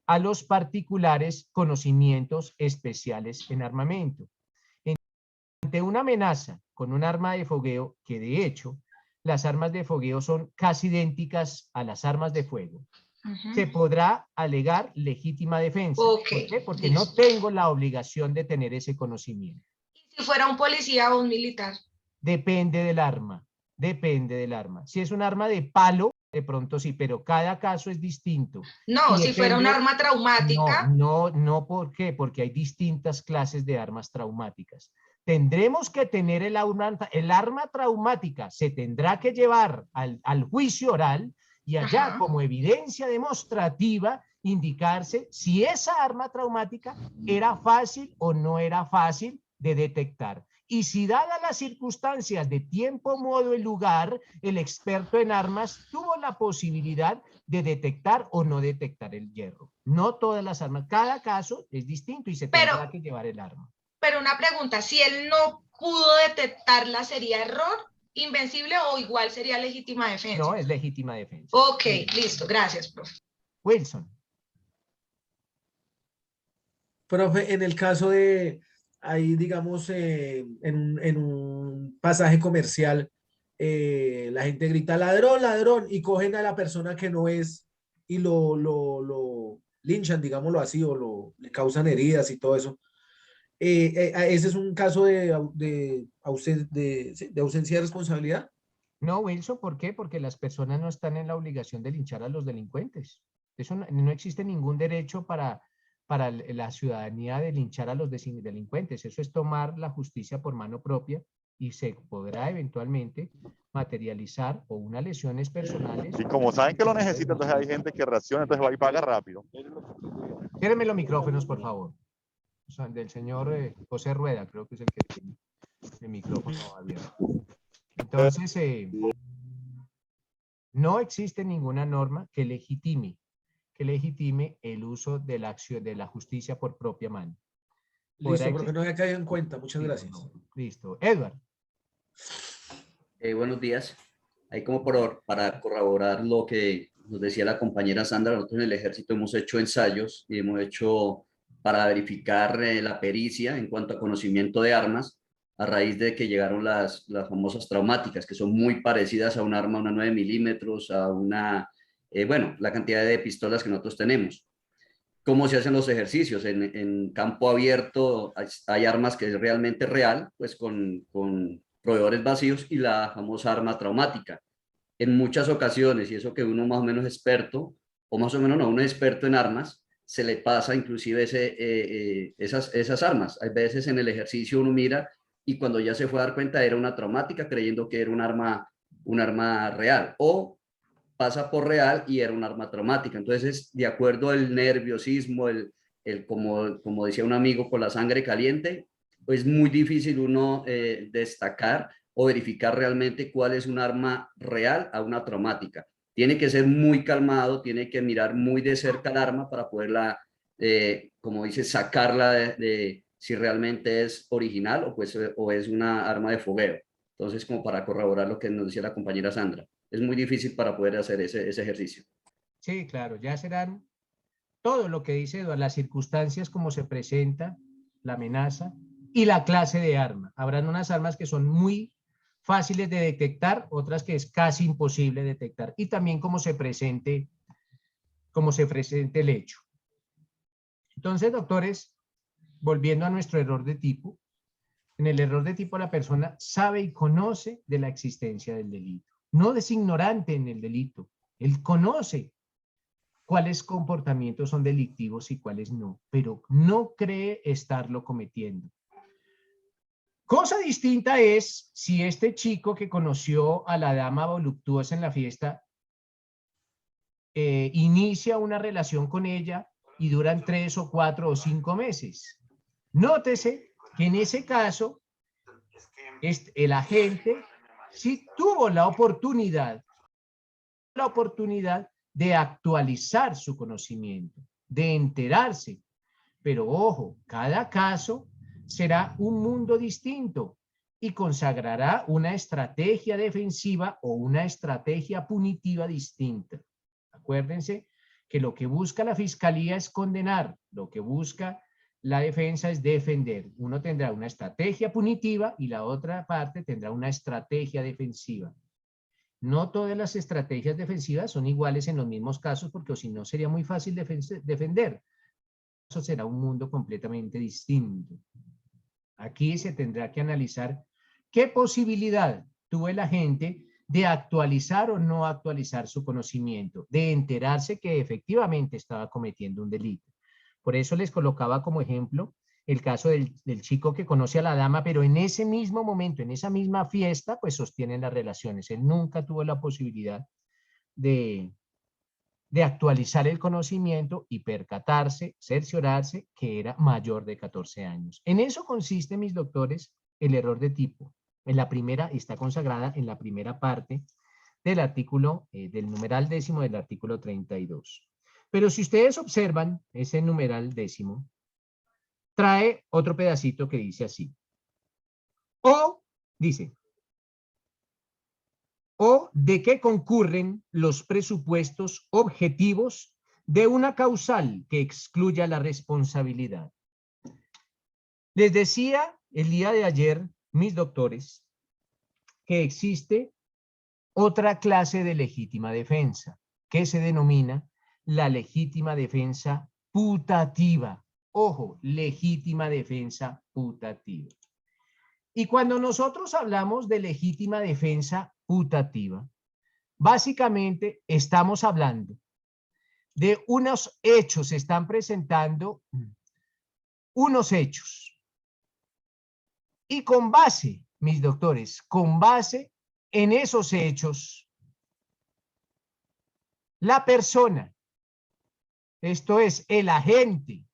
a los particulares conocimientos especiales en armamento. Ante una amenaza con un arma de fogueo, que de hecho las armas de fogueo son casi idénticas a las armas de fuego, se podrá alegar legítima defensa. Ok, ¿Por qué? Porque listo. no tengo la obligación de tener ese conocimiento. ¿Y si fuera un policía o un militar? Depende del arma, depende del arma. Si es un arma de palo, de pronto sí, pero cada caso es distinto. No, Y si fuera un depende- arma traumática. No, ¿por qué? Porque hay distintas clases de armas traumáticas. Tendremos que tener el arma traumática, se tendrá que llevar al juicio oral y allá Ajá. como evidencia demostrativa indicarse si esa arma traumática era fácil o no era fácil de detectar. Y si dadas las circunstancias de tiempo, modo y lugar, el experto en armas tuvo la posibilidad de detectar o no detectar el hierro. No todas las armas, cada caso es distinto y se tendrá que llevar el arma. Pero una pregunta, si él no pudo detectarla, ¿sería error invencible o igual sería legítima defensa? No, es legítima defensa. Ok, listo, gracias, profe. Wilson. Profe, en el caso de, ahí digamos, en un pasaje comercial, la gente grita ladrón, ladrón, y cogen a la persona que no es y lo linchan, digámoslo así, o le causan heridas y todo eso. Ese es un caso de ausencia de responsabilidad. No, Wilson, ¿por qué? Porque las personas no están en la obligación de linchar a los delincuentes. Eso no existe ningún derecho para la ciudadanía de linchar a los delincuentes. Eso es tomar la justicia por mano propia y se podrá eventualmente materializar o unas lesiones personales. Y como saben que lo necesitan, entonces hay gente que reacciona, entonces va y paga rápido. Cierreme los micrófonos, por favor. O sea, del señor José Rueda, creo que es el que tiene el micrófono abierto. Entonces, no existe ninguna norma que legitime el uso de la justicia por propia mano. Listo, porque no había caído en cuenta. Muchas gracias. Listo. Edward. Buenos días. Ahí como para corroborar lo que nos decía la compañera Sandra, nosotros en el ejército hemos hecho ensayos y hemos hecho para verificar la pericia en cuanto a conocimiento de armas a raíz de que llegaron las famosas traumáticas, que son muy parecidas a un arma, una 9 milímetros, a una, bueno, la cantidad de pistolas que nosotros tenemos. ¿Cómo se hacen los ejercicios? En campo abierto hay armas que es realmente real, pues con proveedores vacíos y la famosa arma traumática. En muchas ocasiones, y eso que uno más o menos experto, o más o menos no, uno es experto en armas, se le pasa inclusive esas armas. Hay veces en el ejercicio uno mira y cuando ya se fue a dar cuenta era una traumática creyendo que era un arma real, o pasa por real y era un arma traumática. Entonces, de acuerdo al nerviosismo, como decía un amigo, con la sangre caliente, es muy difícil uno destacar o verificar realmente cuál es un arma real a una traumática. Tiene que ser muy calmado, tiene que mirar muy de cerca el arma para poderla, como dice, sacarla de si realmente es original o es una arma de fogueo. Entonces, como para corroborar lo que nos decía la compañera Sandra, es muy difícil para poder hacer ese ejercicio. Sí, claro, ya serán todo lo que dice Eduardo, las circunstancias como se presenta, la amenaza y la clase de arma. Habrán unas armas que son muy fáciles de detectar, otras que es casi imposible detectar, y también cómo se presente el hecho. Entonces, doctores, volviendo a nuestro error de tipo, en el error de tipo la persona sabe y conoce de la existencia del delito. No es ignorante en el delito, él conoce cuáles comportamientos son delictivos y cuáles no, pero no cree estarlo cometiendo. Cosa distinta es si este chico que conoció a la dama voluptuosa en la fiesta inicia una relación con ella y duran 3 o 4 o 5 meses. Nótese que en ese caso el agente sí tuvo la oportunidad de actualizar su conocimiento, de enterarse. Pero ojo, cada caso será un mundo distinto y consagrará una estrategia defensiva o una estrategia punitiva distinta. Acuérdense que lo que busca la fiscalía es condenar, lo que busca la defensa es defender. Uno tendrá una estrategia punitiva y la otra parte tendrá una estrategia defensiva. No todas las estrategias defensivas son iguales en los mismos casos, porque si no sería muy fácil defender. Eso será un mundo completamente distinto. Aquí se tendrá que analizar qué posibilidad tuvo el agente de actualizar o no actualizar su conocimiento, de enterarse que efectivamente estaba cometiendo un delito. Por eso les colocaba como ejemplo el caso del chico que conoce a la dama, pero en ese mismo momento, en esa misma fiesta, pues sostienen las relaciones. Él nunca tuvo la posibilidad de actualizar el conocimiento y percatarse, cerciorarse que era mayor de 14 años. En eso consiste, mis doctores, el error de tipo. En la primera, está consagrada en la primera parte del artículo, del numeral décimo del artículo 32. Pero si ustedes observan ese numeral décimo, trae otro pedacito que dice así. O, dice, o de qué concurren los presupuestos objetivos de una causal que excluya la responsabilidad. Les decía el día de ayer, mis doctores, que existe otra clase de legítima defensa, que se denomina la legítima defensa putativa. Ojo, legítima defensa putativa. Y cuando nosotros hablamos de legítima defensa putativa, básicamente estamos hablando de unos hechos, se están presentando unos hechos. Y con base, mis doctores, con base en esos hechos, la persona, esto es, el agente,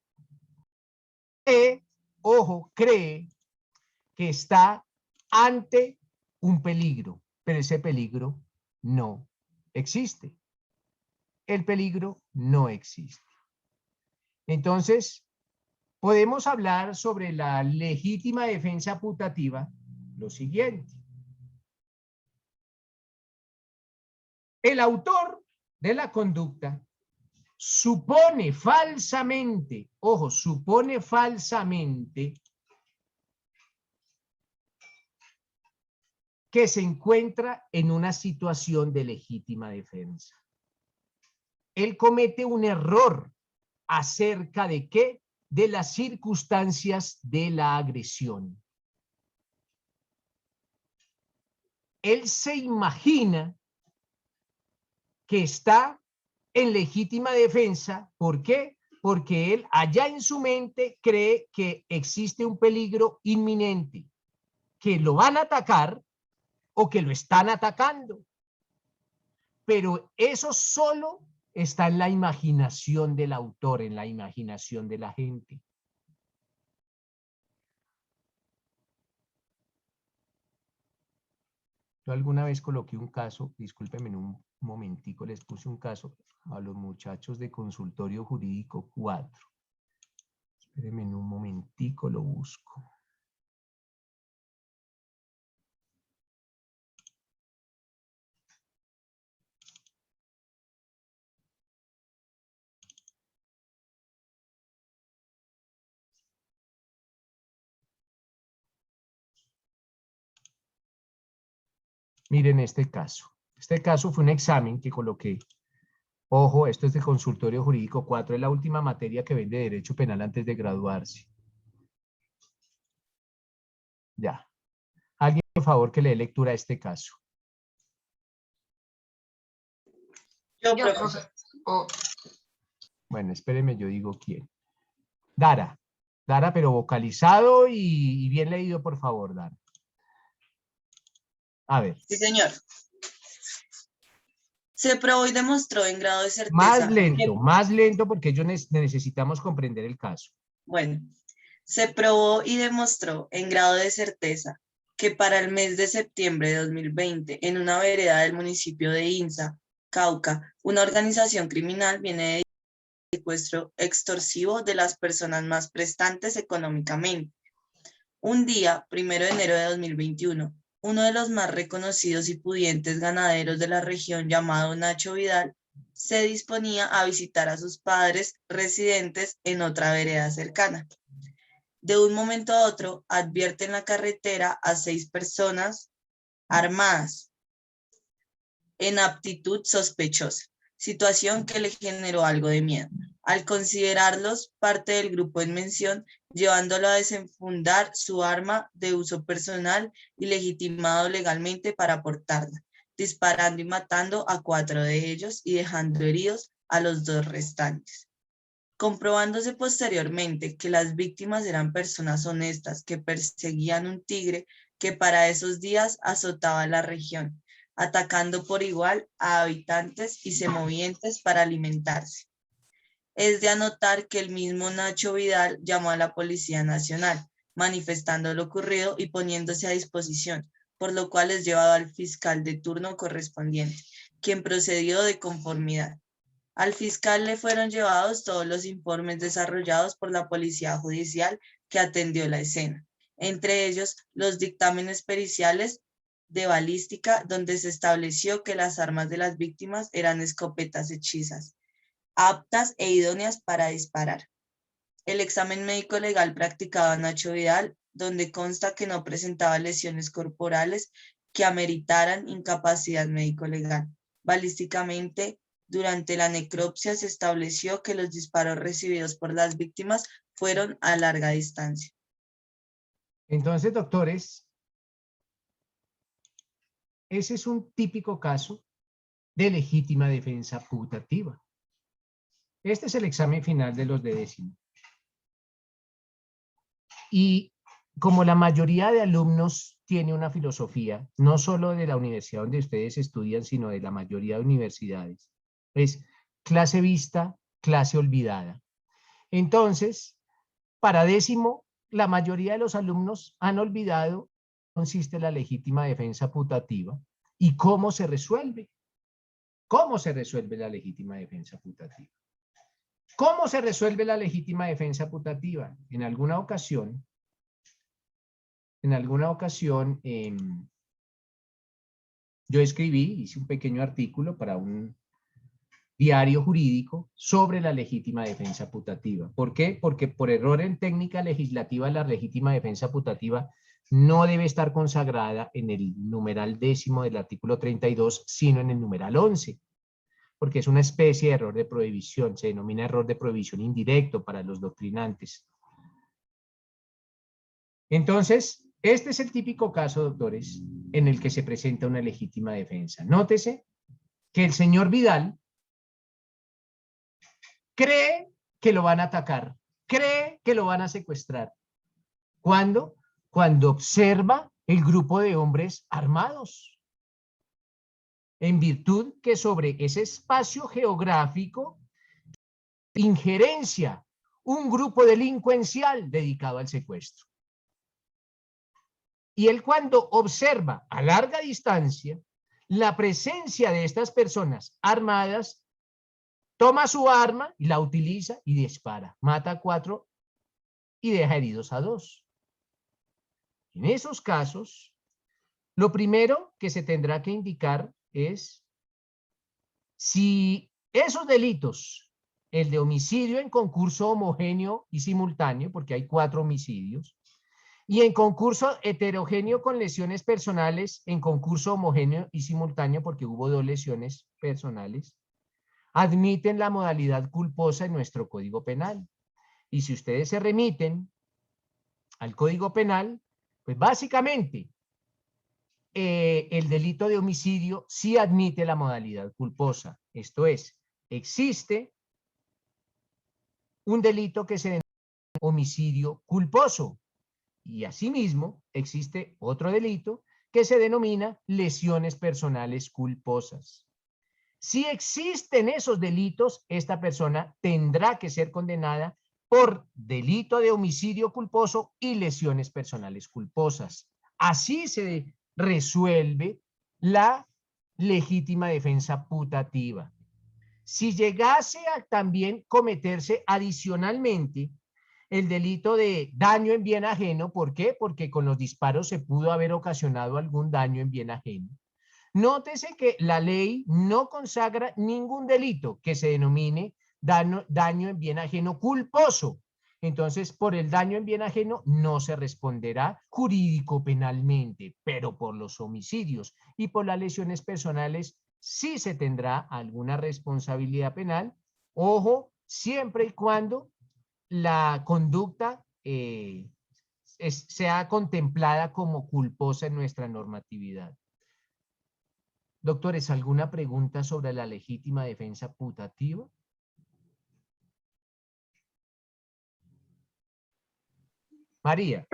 cree que está ante un peligro, pero ese peligro no existe. El peligro no existe. Entonces, podemos hablar sobre la legítima defensa putativa lo siguiente. El autor de la conducta supone falsamente, ojo, supone falsamente que se encuentra en una situación de legítima defensa. Él comete un error acerca de qué, de las circunstancias de la agresión. Él se imagina que está en legítima defensa. ¿Por qué? Porque él allá en su mente cree que existe un peligro inminente, que lo van a atacar o que lo están atacando. Pero eso solo está en la imaginación del autor, en la imaginación de la gente. Yo alguna vez coloqué un caso, discúlpenme en un momentico, les puse un caso a los muchachos de Consultorio Jurídico 4. Espérenme en un momentico, lo busco. Miren este caso. Este caso fue un examen que coloqué Ojo, esto es de consultorio jurídico 4, es la última materia que ven de derecho penal antes de graduarse. Ya. Alguien, por favor, que le dé lectura a este caso. Yo, profe. Oh. Bueno, espéreme, yo digo quién. Dara. Dara, pero vocalizado y bien leído, por favor, Dara. A ver. Sí, señor. Se probó y demostró en grado de certeza. Más lento porque ellos necesitamos comprender el caso. Bueno, se probó y demostró en grado de certeza que para el mes de septiembre de 2020, en una vereda del municipio de Insa, Cauca, una organización criminal viene de secuestro extorsivo de las personas más prestantes económicamente. Un día, 1 de enero de 2021, uno de los más reconocidos y pudientes ganaderos de la región, llamado Nacho Vidal, se disponía a visitar a sus padres residentes en otra vereda cercana. De un momento a otro, advierte en la carretera a 6 personas armadas en aptitud sospechosa, situación que le generó algo de miedo, al considerarlos parte del grupo en mención, llevándolo a desenfundar su arma de uso personal y legitimado legalmente para portarla, disparando y matando a 4 de ellos y dejando heridos a los 2 restantes. Comprobándose posteriormente que las víctimas eran personas honestas que perseguían un tigre que para esos días azotaba la región, atacando por igual a habitantes y semovientes para alimentarse. Es de anotar que el mismo Nacho Vidal llamó a la Policía Nacional, manifestando lo ocurrido y poniéndose a disposición, por lo cual es llevado al fiscal de turno correspondiente, quien procedió de conformidad. Al fiscal le fueron llevados todos los informes desarrollados por la Policía Judicial que atendió la escena, entre ellos los dictámenes periciales de balística, donde se estableció que las armas de las víctimas eran escopetas hechizas, aptas e idóneas para disparar. El examen médico legal practicado a Nacho Vidal, donde consta que no presentaba lesiones corporales que ameritaran incapacidad médico-legal. Balísticamente, durante la necropsia se estableció que los disparos recibidos por las víctimas fueron a larga distancia. Entonces, doctores, ese es un típico caso de legítima defensa putativa. Este es el examen final de los de décimo. Y como la mayoría de alumnos tiene una filosofía, no solo de la universidad donde ustedes estudian, sino de la mayoría de universidades, es clase vista, clase olvidada. Entonces, para décimo, la mayoría de los alumnos han olvidado consiste la legítima defensa putativa y cómo se resuelve. ¿Cómo se resuelve la legítima defensa putativa? ¿Cómo se resuelve la legítima defensa putativa? En alguna ocasión, yo hice un pequeño artículo para un diario jurídico sobre la legítima defensa putativa. ¿Por qué? Porque por error en técnica legislativa la legítima defensa putativa no debe estar consagrada en el numeral 10 del artículo 32, sino en el numeral 11, porque es una especie de error de prohibición, se denomina error de prohibición indirecto para los doctrinantes. Entonces, este es el típico caso, doctores, en el que se presenta una legítima defensa. Nótese que el señor Vidal cree que lo van a atacar, cree que lo van a secuestrar. ¿Cuándo? Cuando observa el grupo de hombres armados. En virtud que sobre ese espacio geográfico injerencia un grupo delincuencial dedicado al secuestro. Y él cuando observa a larga distancia la presencia de estas personas armadas, toma su arma y la utiliza y dispara. Mata a 4 y deja heridos a 2. En esos casos, lo primero que se tendrá que indicar es si esos delitos, el de homicidio en concurso homogéneo y simultáneo, porque hay 4 homicidios, y en concurso heterogéneo con lesiones personales, en concurso homogéneo y simultáneo, porque hubo 2 lesiones personales, admiten la modalidad culposa en nuestro Código Penal. Y si ustedes se remiten al Código Penal, pues básicamente el delito de homicidio sí admite la modalidad culposa. Esto es, existe un delito que se denomina homicidio culposo. Y asimismo, existe otro delito que se denomina lesiones personales culposas. Si existen esos delitos, esta persona tendrá que ser condenada por delito de homicidio culposo y lesiones personales culposas. Así se resuelve la legítima defensa putativa. Si llegase a también cometerse adicionalmente el delito de daño en bien ajeno, ¿por qué? Porque con los disparos se pudo haber ocasionado algún daño en bien ajeno. Nótese que la ley no consagra ningún delito que se denomine daño en bien ajeno culposo. Entonces, por el daño en bien ajeno no se responderá jurídico penalmente, pero por los homicidios y por las lesiones personales sí se tendrá alguna responsabilidad penal. Ojo, siempre y cuando la conducta sea contemplada como culposa en nuestra normatividad. Doctores, ¿alguna pregunta sobre la legítima defensa putativa? María.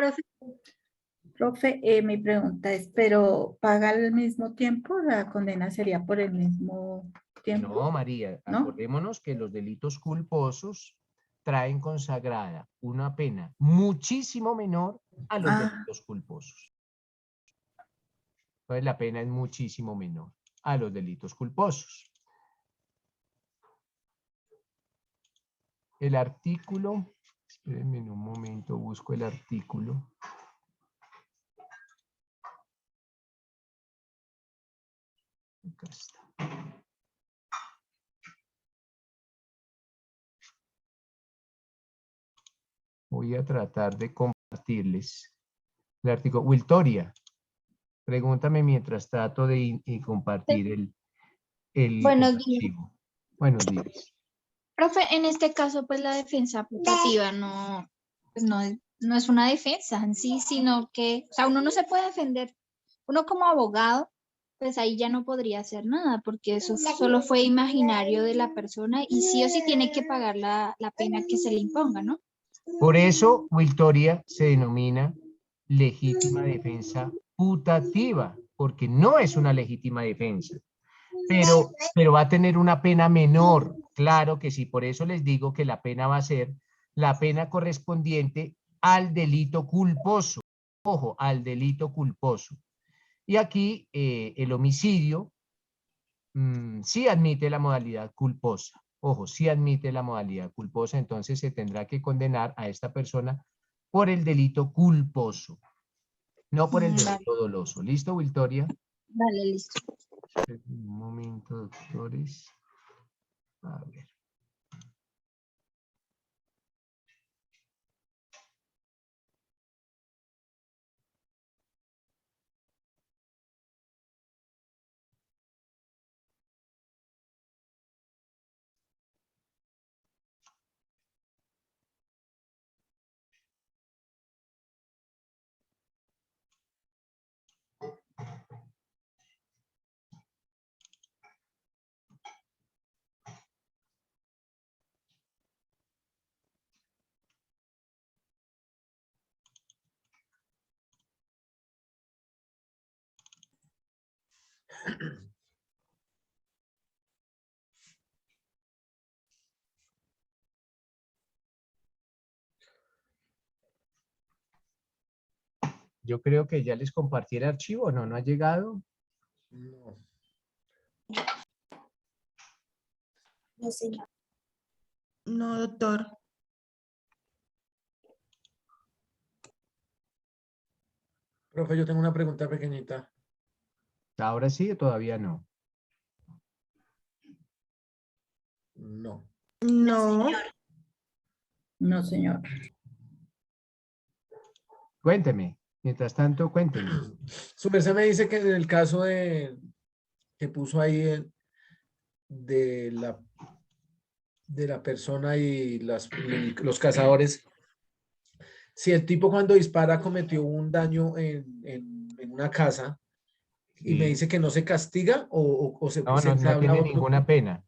Profe, mi pregunta es, ¿pero paga al mismo tiempo? ¿La condena sería por el mismo tiempo? No, María, ¿No? acordémonos que los delitos culposos traen consagrada una pena muchísimo menor a los delitos culposos. Entonces la pena es muchísimo menor a los delitos culposos. El artículo, espérenme en un momento, busco el artículo. Acá está. Voy a tratar de compartirles el artículo. Wiltoria, pregúntame mientras trato de compartir el Buenos días. archivo. Buenos días. Profe, en este caso, pues la defensa putativa pues no es una defensa en sí, sino que, o sea, uno no se puede defender. Uno como abogado, pues ahí ya no podría hacer nada, porque eso solo fue imaginario de la persona y sí o sí tiene que pagar la pena que se le imponga, ¿no? Por eso, Wiltoria se denomina legítima defensa putativa, porque no es una legítima defensa, pero va a tener una pena menor. Claro que sí, por eso les digo que la pena va a ser la pena correspondiente al delito culposo. Ojo, al delito culposo. Y aquí el homicidio sí admite la modalidad culposa. Ojo, sí admite la modalidad culposa, entonces se tendrá que condenar a esta persona por el delito culposo, no por el delito doloso. ¿Listo, Wiltoria? Vale, listo. Un momento, doctores. A ver. Yo creo que ya les compartí el archivo, ¿no? ¿No ha llegado? No. No, señor. No, doctor. Profe, yo tengo una pregunta pequeñita. Ahora sí, todavía no. No. No. No, señor. Cuénteme. Mientras tanto, cuénteme. Su merced me dice que en el caso de que puso ahí de la persona y los cazadores, si el tipo cuando dispara cometió un daño en una casa y me Sí. dice que no se castiga o se No, no entabla tiene otro, ninguna pena.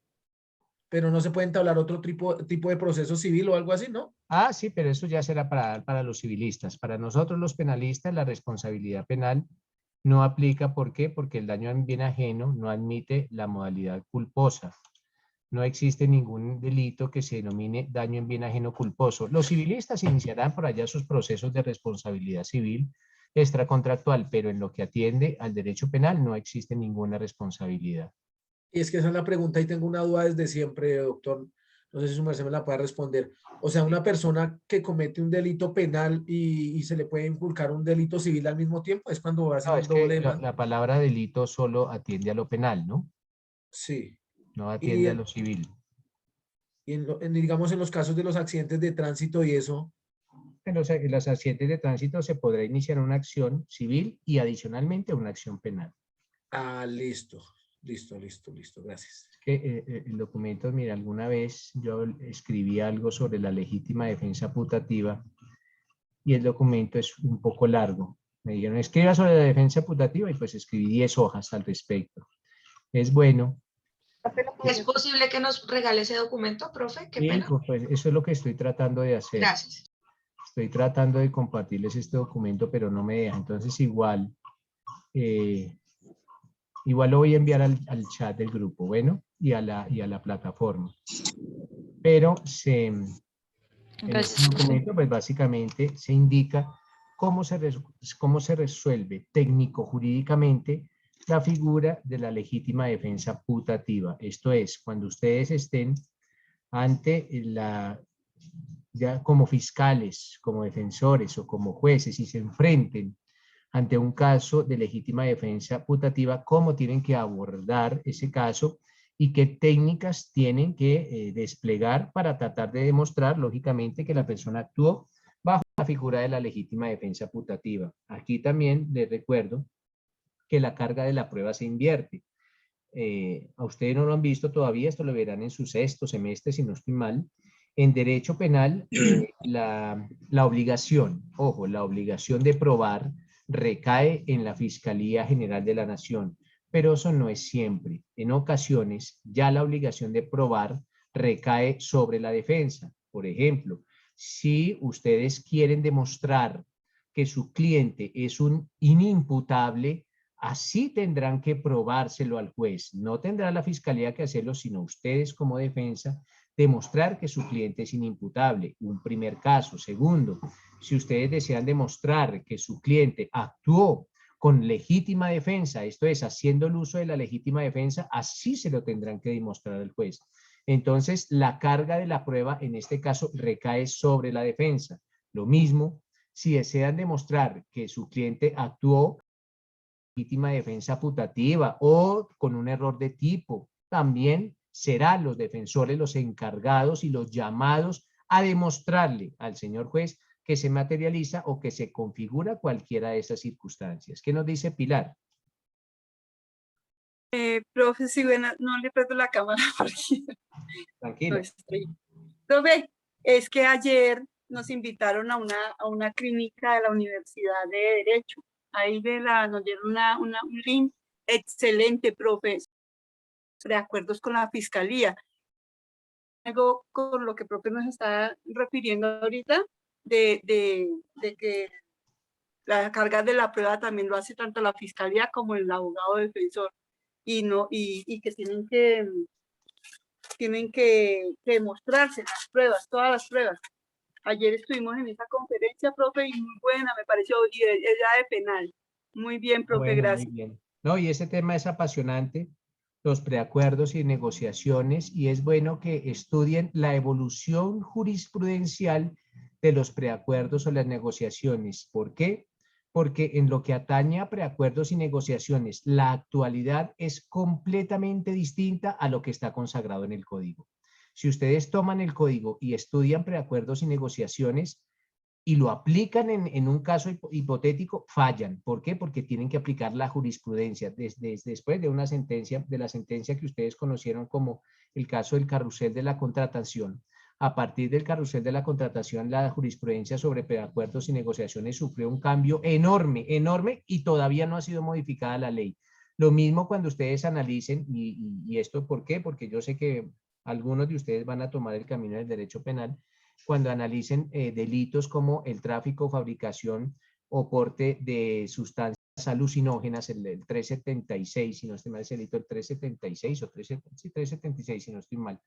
pero no se puede entablar otro tipo de proceso civil o algo así, ¿no? Ah, sí, pero eso ya será para los civilistas. Para nosotros los penalistas, la responsabilidad penal no aplica. ¿Por qué? Porque el daño en bien ajeno no admite la modalidad culposa. No existe ningún delito que se denomine daño en bien ajeno culposo. Los civilistas iniciarán por allá sus procesos de responsabilidad civil extracontractual, pero en lo que atiende al derecho penal no existe ninguna responsabilidad. Y es que esa es la pregunta y tengo una duda desde siempre, doctor. No sé si su merced me la puede responder. O sea, una persona que comete un delito penal y se le puede inculcar un delito civil al mismo tiempo, es cuando hacen No, un es que doble demanda. la palabra delito solo atiende a lo penal, ¿no? Sí. No Y, atiende a lo civil. digamos, en los casos de los accidentes de tránsito y eso, En los accidentes de tránsito se podrá iniciar una acción civil y adicionalmente una acción penal. listo, listo, gracias. Es que el documento, mira, alguna vez yo escribí algo sobre la legítima defensa putativa y el documento es un poco largo. Me dijeron, escriba sobre la defensa putativa y pues escribí 10 hojas al respecto. Es bueno. ¿Es posible que nos regale ese documento, profe? Qué Sí, pena. pues eso es lo que estoy tratando de hacer. Gracias. Estoy tratando de compartirles este documento, pero no me deja. Entonces igual lo voy a enviar al chat del grupo, bueno, y a la plataforma. Pero en este documento, pues básicamente se indica cómo se resuelve técnico-jurídicamente la figura de la legítima defensa putativa. Esto es, cuando ustedes estén ante ya como fiscales, como defensores o como jueces y se enfrenten ante un caso de legítima defensa putativa, cómo tienen que abordar ese caso y qué técnicas tienen que desplegar para tratar de demostrar, lógicamente, que la persona actuó bajo la figura de la legítima defensa putativa. Aquí también les recuerdo que la carga de la prueba se invierte. A ustedes no lo han visto todavía, esto lo verán en su sexto semestre, si no estoy mal. En derecho penal, la obligación, ojo, la obligación de probar recae en la Fiscalía General de la Nación, pero eso no es siempre. En ocasiones, ya la obligación de probar recae sobre la defensa. Por ejemplo, si ustedes quieren demostrar que su cliente es un inimputable, así tendrán que probárselo al juez. No tendrá la fiscalía que hacerlo, sino ustedes como defensa, demostrar que su cliente es inimputable. Un primer caso. Segundo, si ustedes desean demostrar que su cliente actuó con legítima defensa, esto es, haciendo el uso de la legítima defensa, así se lo tendrán que demostrar al juez. Entonces, la carga de la prueba, en este caso, recae sobre la defensa. Lo mismo, si desean demostrar que su cliente actuó legítima defensa putativa o con un error de tipo, también serán los defensores los encargados y los llamados a demostrarle al señor juez que se materializa o que se configura cualquiera de esas circunstancias. ¿Qué nos dice Pilar? Profe, si bueno, no le presto la cámara porque Tranquilo. no estoy. Profe, es que ayer nos invitaron a una clínica de la Universidad de Derecho. Ahí nos dieron un link excelente, profe, de acuerdos con la Fiscalía. Algo con lo que profe nos está refiriendo ahorita, de que la carga de la prueba también lo hace tanto la Fiscalía como el abogado defensor. Y que tienen que demostrarse las pruebas, todas las pruebas. Ayer estuvimos en esa conferencia, profe, y muy buena, me pareció, y ella de penal. Muy bien, profe, Bueno, gracias. muy bien. No, y ese tema es apasionante, los preacuerdos y negociaciones, y es bueno que estudien la evolución jurisprudencial de los preacuerdos o las negociaciones. ¿Por qué? Porque en lo que atañe a preacuerdos y negociaciones, la actualidad es completamente distinta a lo que está consagrado en el código. Si ustedes toman el código y estudian preacuerdos y negociaciones, y lo aplican en un caso hipotético, fallan. ¿Por qué? Porque tienen que aplicar la jurisprudencia. Después de una sentencia, de la sentencia que ustedes conocieron como el caso del carrusel de la contratación, a partir del carrusel de la contratación, la jurisprudencia sobre preacuerdos y negociaciones sufrió un cambio enorme, enorme, y todavía no ha sido modificada la ley. Lo mismo cuando ustedes analicen, y esto ¿por qué? Porque yo sé que algunos de ustedes van a tomar el camino del derecho penal, cuando analicen delitos como el tráfico, fabricación o porte de sustancias alucinógenas, el 376, si no estoy mal, es el delito el 376 o 376, si no estoy mal.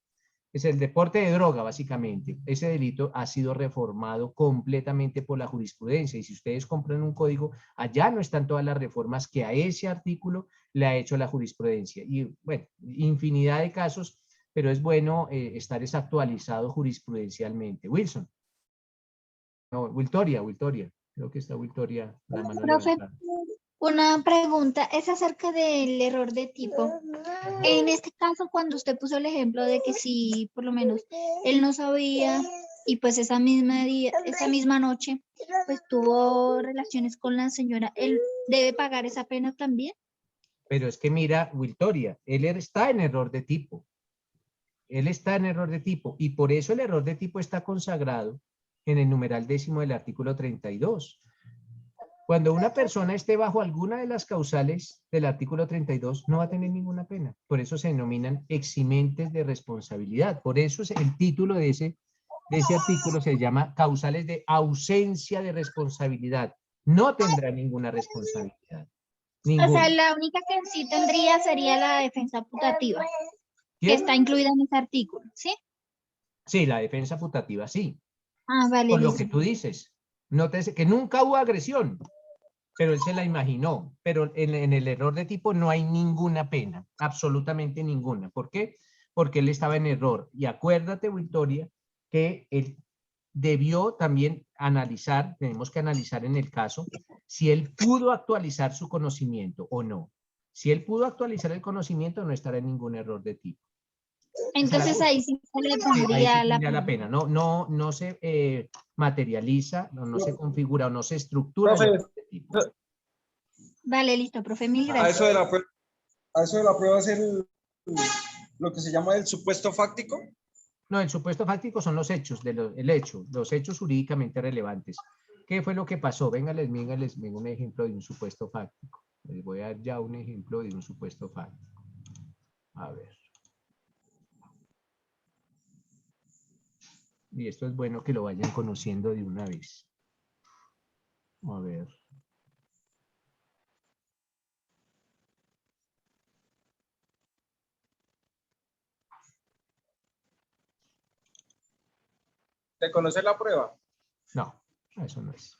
Es el deporte de droga, básicamente. Ese delito ha sido reformado completamente por la jurisprudencia, y si ustedes compran un código, allá no están todas las reformas que a ese artículo le ha hecho la jurisprudencia. Y bueno, infinidad de casos, pero es bueno estar desactualizado jurisprudencialmente. Wilson. No, Wiltoria. Creo que está Wiltoria, la mano Profe, levantada. una pregunta es acerca del error de tipo. En este caso, cuando usted puso el ejemplo de que si por lo menos él no sabía y pues esa misma noche pues tuvo relaciones con la señora, ¿él debe pagar esa pena también? Pero es que mira, Wiltoria, él está en error de tipo. Él está en error de tipo, y por eso el error de tipo está consagrado en el numeral 10º del artículo 32. Cuando una persona esté bajo alguna de las causales del artículo 32, no va a tener ninguna pena. Por eso se denominan eximentes de responsabilidad. Por eso es el título de ese artículo se llama causales de ausencia de responsabilidad. No tendrá ninguna responsabilidad. O sea, la única que sí tendría sería la defensa putativa, que está incluida en ese artículo, ¿sí? Sí, la defensa putativa, sí. Ah, vale. Por lo listo. que tú dices. Nótese que nunca hubo agresión, pero él se la imaginó. Pero en el error de tipo no hay ninguna pena, absolutamente ninguna. ¿Por qué? Porque él estaba en error. Y acuérdate, Victoria, que él debió también analizar, tenemos que analizar en el caso, si él pudo actualizar su conocimiento o no. Si él pudo actualizar el conocimiento, no estará en ningún error de tipo. Entonces ahí sí se le Ahí pondría sí la tendría la pena. pena. No se materializa, no se configura o no se estructura. Profe, Vale, listo, profe, mil a gracias. eso de la prueba es lo que se llama el supuesto fáctico. No, el supuesto fáctico son los hechos, los hechos jurídicamente relevantes. ¿Qué fue lo que pasó? Venga, les vengo un ejemplo de un supuesto fáctico. Les voy a dar ya un ejemplo de un supuesto fáctico. A ver. Y esto es bueno que lo vayan conociendo de una vez. A ver. ¿De conocer la prueba? No, eso no es.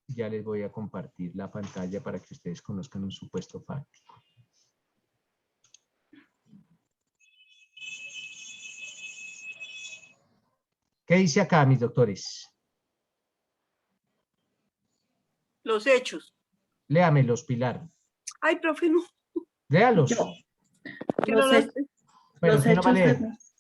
Ya les voy a compartir la pantalla para que ustedes conozcan un supuesto fáctico. ¿Qué dice acá, mis doctores? Los hechos. Léamelos, Pilar. Ay, profe, no. Léalos. Los hechos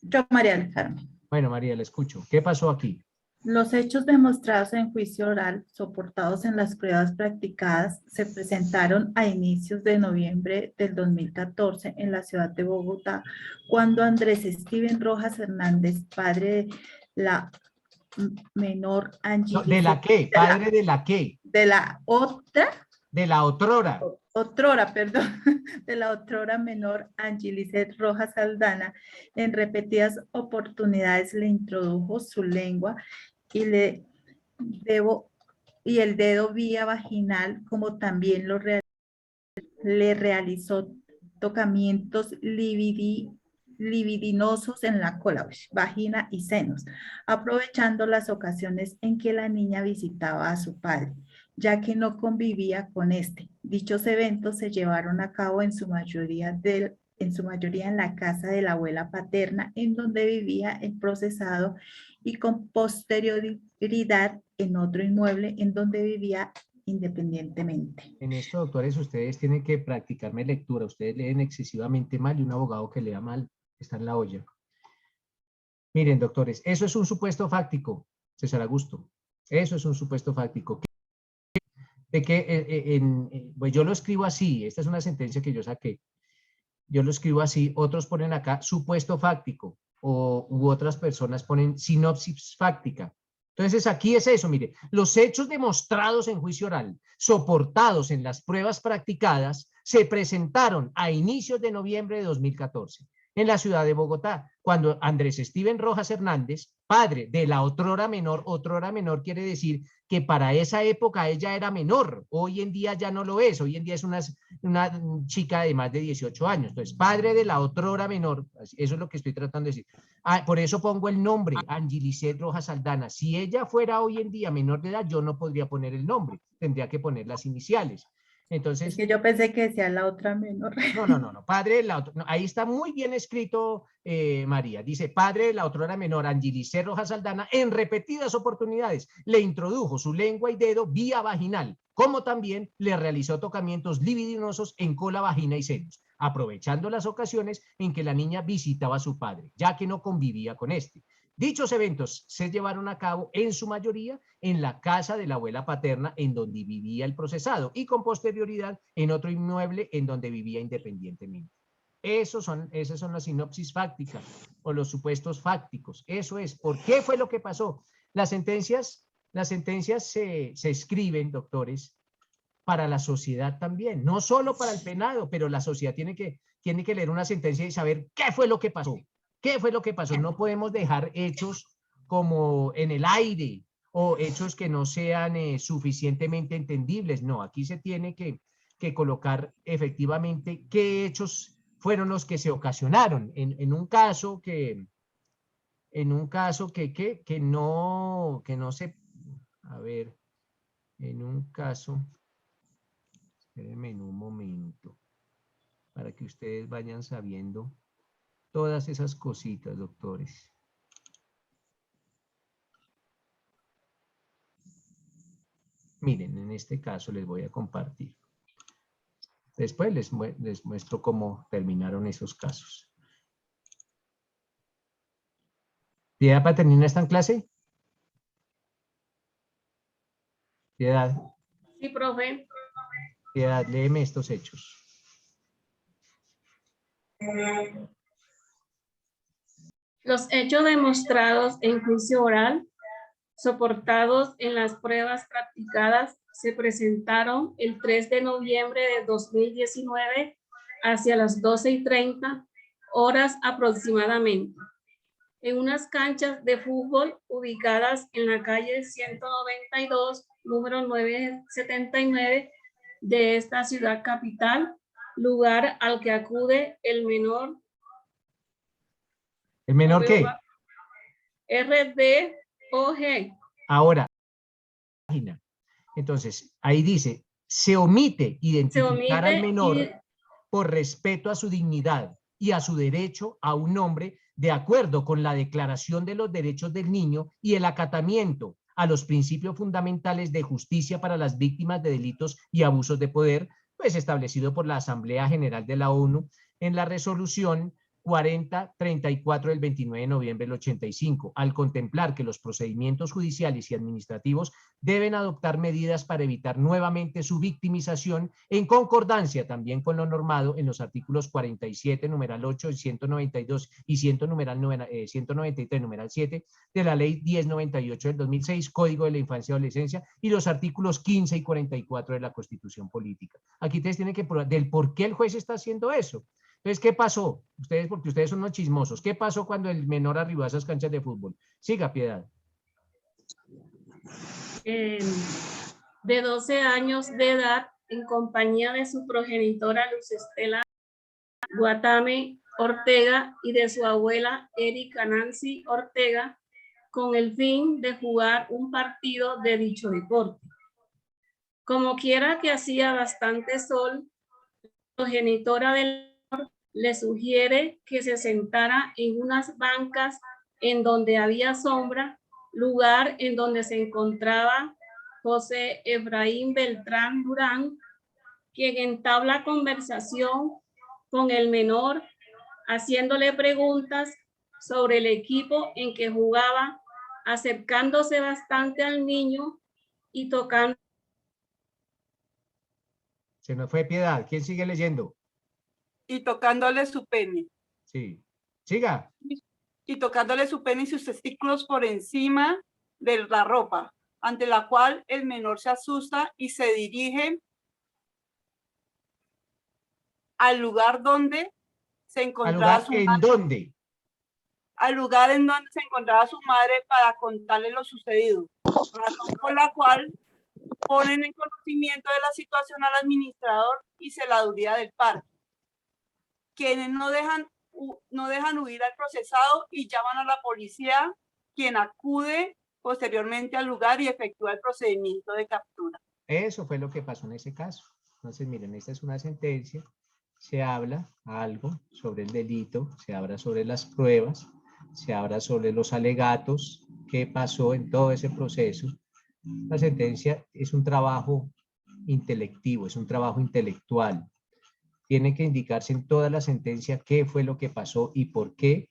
yo, María del Carmen. Bueno, María, le escucho. ¿Qué pasó aquí? Los hechos demostrados en juicio oral, soportados en las pruebas practicadas, se presentaron a inicios de noviembre del 2014 en la ciudad de Bogotá, cuando Andrés Steven Rojas Hernández, padre de la menor Angie. No, ¿de la qué? ¿Padre de la qué? De la otra. De la otrora. Otrora, perdón, de la otrora menor Angie Lizeth Rojas Aldana, en repetidas oportunidades le introdujo su lengua y el dedo vía vaginal, como también le realizó tocamientos libidinosos en la cola, vagina y senos, aprovechando las ocasiones en que la niña visitaba a su padre, ya que no convivía con este. Dichos eventos se llevaron a cabo en su mayoría en la casa de la abuela paterna, en donde vivía el procesado, y con posterioridad en otro inmueble en donde vivía independientemente. En esto, doctores, ustedes tienen que practicarme lectura. Ustedes leen excesivamente mal, y un abogado que lea mal está en la olla. Miren, doctores, eso es un supuesto fáctico, César Augusto. Eso es un supuesto fáctico. Pues yo lo escribo así, esta es una sentencia que yo saqué. Yo lo escribo así, otros ponen acá supuesto fáctico, u otras personas ponen sinopsis fáctica. Entonces aquí es eso, mire, los hechos demostrados en juicio oral, soportados en las pruebas practicadas, se presentaron a inicios de noviembre de 2014 en la ciudad de Bogotá, cuando Andrés Steven Rojas Hernández, padre de la otrora menor quiere decir que para esa época ella era menor, hoy en día ya no lo es, hoy en día es una chica de más de 18 años, entonces padre de la otrora menor, eso es lo que estoy tratando de decir. Por eso pongo el nombre, Angilisset Rojas Aldana. Si ella fuera hoy en día menor de edad, yo no podría poner el nombre, tendría que poner las iniciales. Entonces, es que yo pensé que decía la otra menor. No, padre de la otra, ahí está muy bien escrito, María, dice, padre de la otrora menor, Angilisset Rojas Aldana, en repetidas oportunidades le introdujo su lengua y dedo vía vaginal, como también le realizó tocamientos libidinosos en cola, vagina y senos, aprovechando las ocasiones en que la niña visitaba a su padre, ya que no convivía con este. Dichos eventos se llevaron a cabo en su mayoría en la casa de la abuela paterna en donde vivía el procesado y con posterioridad en otro inmueble en donde vivía independientemente. Esas son las sinopsis fácticas o los supuestos fácticos. Eso es. ¿Por qué fue lo que pasó? Las sentencias se escriben, doctores, para la sociedad también, no solo para el penado, pero la sociedad tiene que leer una sentencia y saber qué fue lo que pasó. ¿Qué fue lo que pasó? No podemos dejar hechos como en el aire o hechos que no sean suficientemente entendibles. No, aquí se tiene que colocar efectivamente qué hechos fueron los que se ocasionaron. En un caso que no se... A ver, en un caso... Espérenme un momento para que ustedes vayan sabiendo todas esas cositas, doctores. Miren, en este caso les voy a compartir. Después les muestro cómo terminaron esos casos. ¿Piedad Paternina está en clase? Piedad. Sí, profe. Piedad, léeme estos hechos. Los hechos demostrados en juicio oral, soportados en las pruebas practicadas, se presentaron el 3 de noviembre de 2019 hacia las 12:30 horas aproximadamente, en unas canchas de fútbol ubicadas en la calle 192, número 979 de esta ciudad capital, lugar al que acude el menor. ¿El menor qué? RDOG. Ahora, entonces, ahí dice, se omite identificar al menor por respeto a su dignidad y a su derecho a un nombre de acuerdo con la Declaración de los Derechos del Niño y el acatamiento a los principios fundamentales de justicia para las víctimas de delitos y abusos de poder, pues establecido por la Asamblea General de la ONU en la resolución 4034 del 29 de noviembre del 85, al contemplar que los procedimientos judiciales y administrativos deben adoptar medidas para evitar nuevamente su victimización en concordancia también con lo normado en los artículos 47, numeral 8, 192 y 193, numeral 7 de la Ley 1098 del 2006, Código de la Infancia y Adolescencia, y los artículos 15 y 44 de la Constitución Política. Aquí ustedes tienen que probar del por qué el juez está haciendo eso. Entonces, ¿qué pasó? Ustedes, porque ustedes son unos chismosos. ¿Qué pasó cuando el menor arribó a esas canchas de fútbol? Siga, Piedad. De 12 años de edad, en compañía de su progenitora Luz Estela Guatame Ortega y de su abuela Erika Nancy Ortega, con el fin de jugar un partido de dicho deporte. Como quiera que hacía bastante sol, la progenitora del le sugiere que se sentara en unas bancas en donde había sombra, lugar en donde se encontraba José Efraín Beltrán Durán, quien entabla conversación con el menor, haciéndole preguntas sobre el equipo en que jugaba, acercándose bastante al niño y tocando. Se nos fue Piedad. ¿Quién sigue leyendo? Y tocándole su pene. Sí. Siga. Y tocándole su pene y sus testículos por encima de la ropa, ante la cual el menor se asusta y se dirige al lugar donde se ¿Al encontraba lugar su en madre. dónde? Al lugar en donde se encontraba su madre para contarle lo sucedido, razón por la cual ponen en conocimiento de la situación al administrador y celaduría del parque, quienes no dejan huir al procesado y llaman a la policía, quien acude posteriormente al lugar y efectúa el procedimiento de captura. Eso fue lo que pasó en ese caso. Entonces, miren, esta es una sentencia. Se habla algo sobre el delito, se habla sobre las pruebas, se habla sobre los alegatos, qué pasó en todo ese proceso. La sentencia es un trabajo intelectivo, es un trabajo intelectual. Tiene que indicarse en toda la sentencia qué fue lo que pasó y por qué.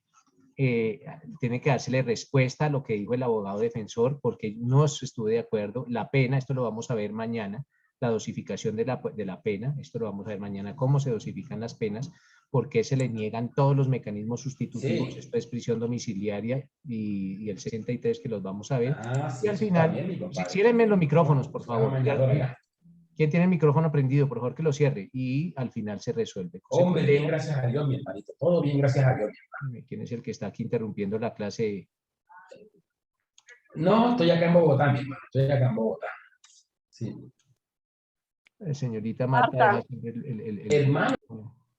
Tiene que dársele respuesta a lo que dijo el abogado defensor, porque no estuve de acuerdo. La pena, esto lo vamos a ver mañana, la dosificación de la pena, esto lo vamos a ver mañana, cómo se dosifican las penas, por qué se le niegan todos los mecanismos sustitutivos, Sí. esto es prisión domiciliaria y el 63 que los vamos a ver. Sí, Y al eso final, está bien, mi compadre. ciérrenme los micrófonos, por favor. mañana, venga. ¿Quién tiene el micrófono prendido? Por favor que lo cierre. Y al final se resuelve. Hombre, bien, gracias a Dios, mi hermanito. Todo bien, gracias a Dios. ¿Quién es el que está aquí interrumpiendo la clase? No, estoy acá en Bogotá, mi hermano. Estoy acá en Bogotá. Sí. Señorita Marta. Marta. deja siempre el- Hermano.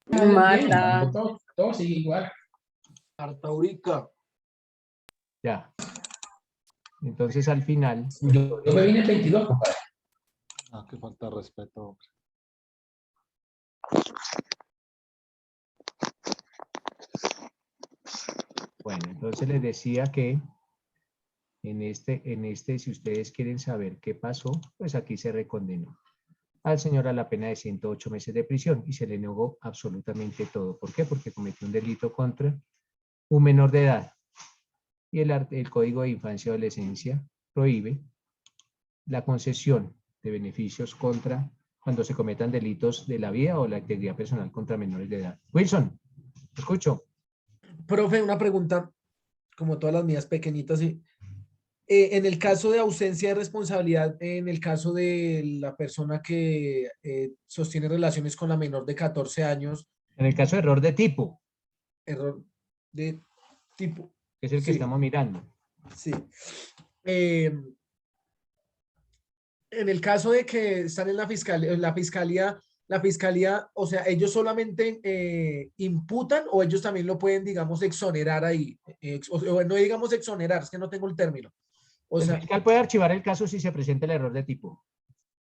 Marta. Todo sigue igual. Marta Urica. Ya. Entonces al final. Yo me vine el 22, compadre. Ah, qué falta de respeto. Bueno, entonces les decía que en este, si ustedes quieren saber qué pasó, pues aquí se recondenó al señor a la pena de 108 meses de prisión y se le negó absolutamente todo. ¿Por qué? Porque cometió un delito contra un menor de edad. Y el Código de Infancia y Adolescencia prohíbe la concesión de beneficios contra cuando se cometan delitos de la vida o la integridad personal contra menores de edad. Wilson, escucho. Profe, una pregunta, como todas las mías pequeñitas. Sí. En el caso de ausencia de responsabilidad, en el caso de la persona que sostiene relaciones con la menor de 14 años. En el caso de error de tipo. Error de tipo. Que es el que estamos mirando. Sí. En el caso de que están en la fiscalía, o sea, ellos solamente imputan o ellos también lo pueden, digamos, exonerar ahí. O no digamos exonerar, es que no tengo el término. O sea, el fiscal puede archivar el caso si se presenta el error de tipo.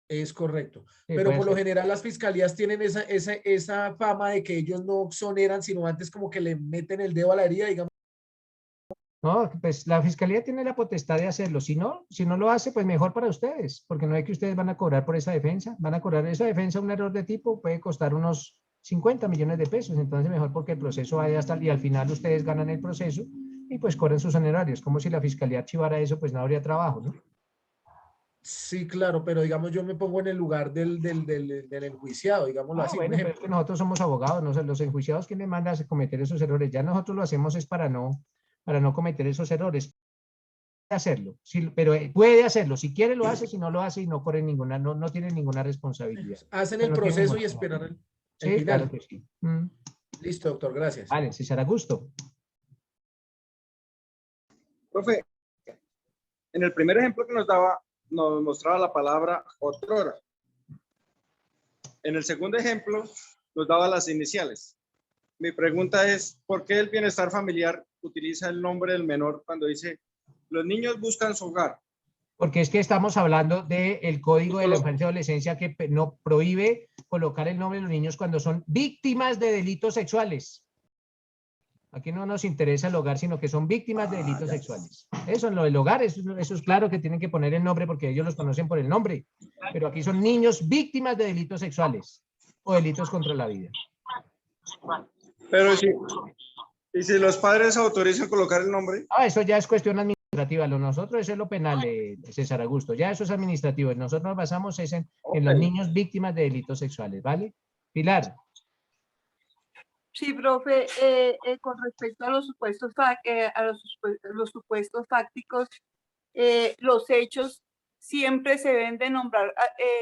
Es correcto. Sí, pero puede por lo ser. general las fiscalías tienen esa fama de que ellos no exoneran, sino antes como que le meten el dedo a la herida, digamos. No, pues la fiscalía tiene la potestad de hacerlo. Si no lo hace, pues mejor para ustedes, porque no es que ustedes van a cobrar por esa defensa. Van a cobrar esa defensa, un error de tipo puede costar unos 50 millones de pesos. Entonces mejor porque el proceso vaya hasta y al final ustedes ganan el proceso y pues cobran sus honorarios. Como si la fiscalía archivara eso, pues no habría trabajo, ¿no? Sí, claro, pero digamos yo me pongo en el lugar del enjuiciado, digámoslo así. Bueno, pero es que nosotros somos abogados, no sé, los enjuiciados, ¿quién les manda a cometer esos errores? Ya nosotros lo hacemos es para no cometer esos errores. Puede hacerlo, sí, pero puede hacerlo. Si quiere lo hace, si no lo hace y no corre ninguna, no tiene ninguna responsabilidad. Hacen el No tiene proceso y ninguna esperan el Sí, final. claro que sí. Listo, doctor, gracias. Vale, César Augusto. Profe, en el primer ejemplo que nos mostraba la palabra otrora. En el segundo ejemplo nos daba las iniciales. Mi pregunta es, ¿por qué el bienestar familiar utiliza el nombre del menor cuando dice, los niños buscan su hogar? Porque es que estamos hablando del Código de la Infancia y Adolescencia que no prohíbe colocar el nombre de los niños cuando son víctimas de delitos sexuales. Aquí no nos interesa el hogar, sino que son víctimas de delitos sexuales. Eso en lo del hogar, eso es claro que tienen que poner el nombre porque ellos los conocen por el nombre. Pero aquí son niños víctimas de delitos sexuales o delitos contra la vida. Pero ¿Y si los padres autorizan colocar el nombre? Ah, eso ya es cuestión administrativa. Lo nosotros, eso es lo penal, César Augusto. Ya eso es administrativo. Nosotros nos basamos es en los niños víctimas de delitos sexuales, ¿vale? Pilar. Sí, profe, con respecto a los supuestos, los supuestos fácticos, los hechos siempre se deben de nombrar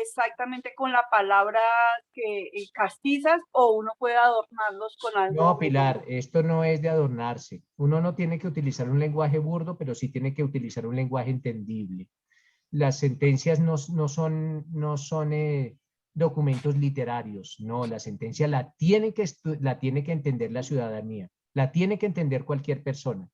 exactamente con la palabra que castizas, o uno puede adornarlos con algo. No, Pilar, esto no es de adornarse. Uno no tiene que utilizar un lenguaje burdo, pero sí tiene que utilizar un lenguaje entendible. Las sentencias no son documentos literarios, no, la sentencia la tiene que entender la ciudadanía, la tiene que entender cualquier persona.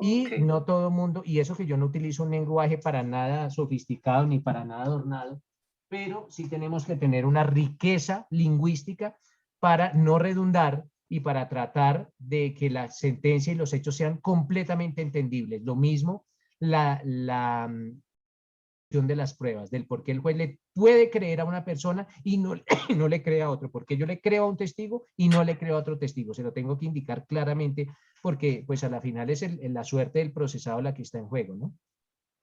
Y no todo mundo, y eso que yo no utilizo un lenguaje para nada sofisticado ni para nada adornado, pero sí tenemos que tener una riqueza lingüística para no redundar y para tratar de que la sentencia y los hechos sean completamente entendibles. Lo mismo la de las pruebas, del por qué el juez le puede creer a una persona y no le cree a otro, porque yo le creo a un testigo y no le creo a otro testigo, se lo tengo que indicar claramente, porque pues a la final es la suerte del procesado la que está en juego, ¿no?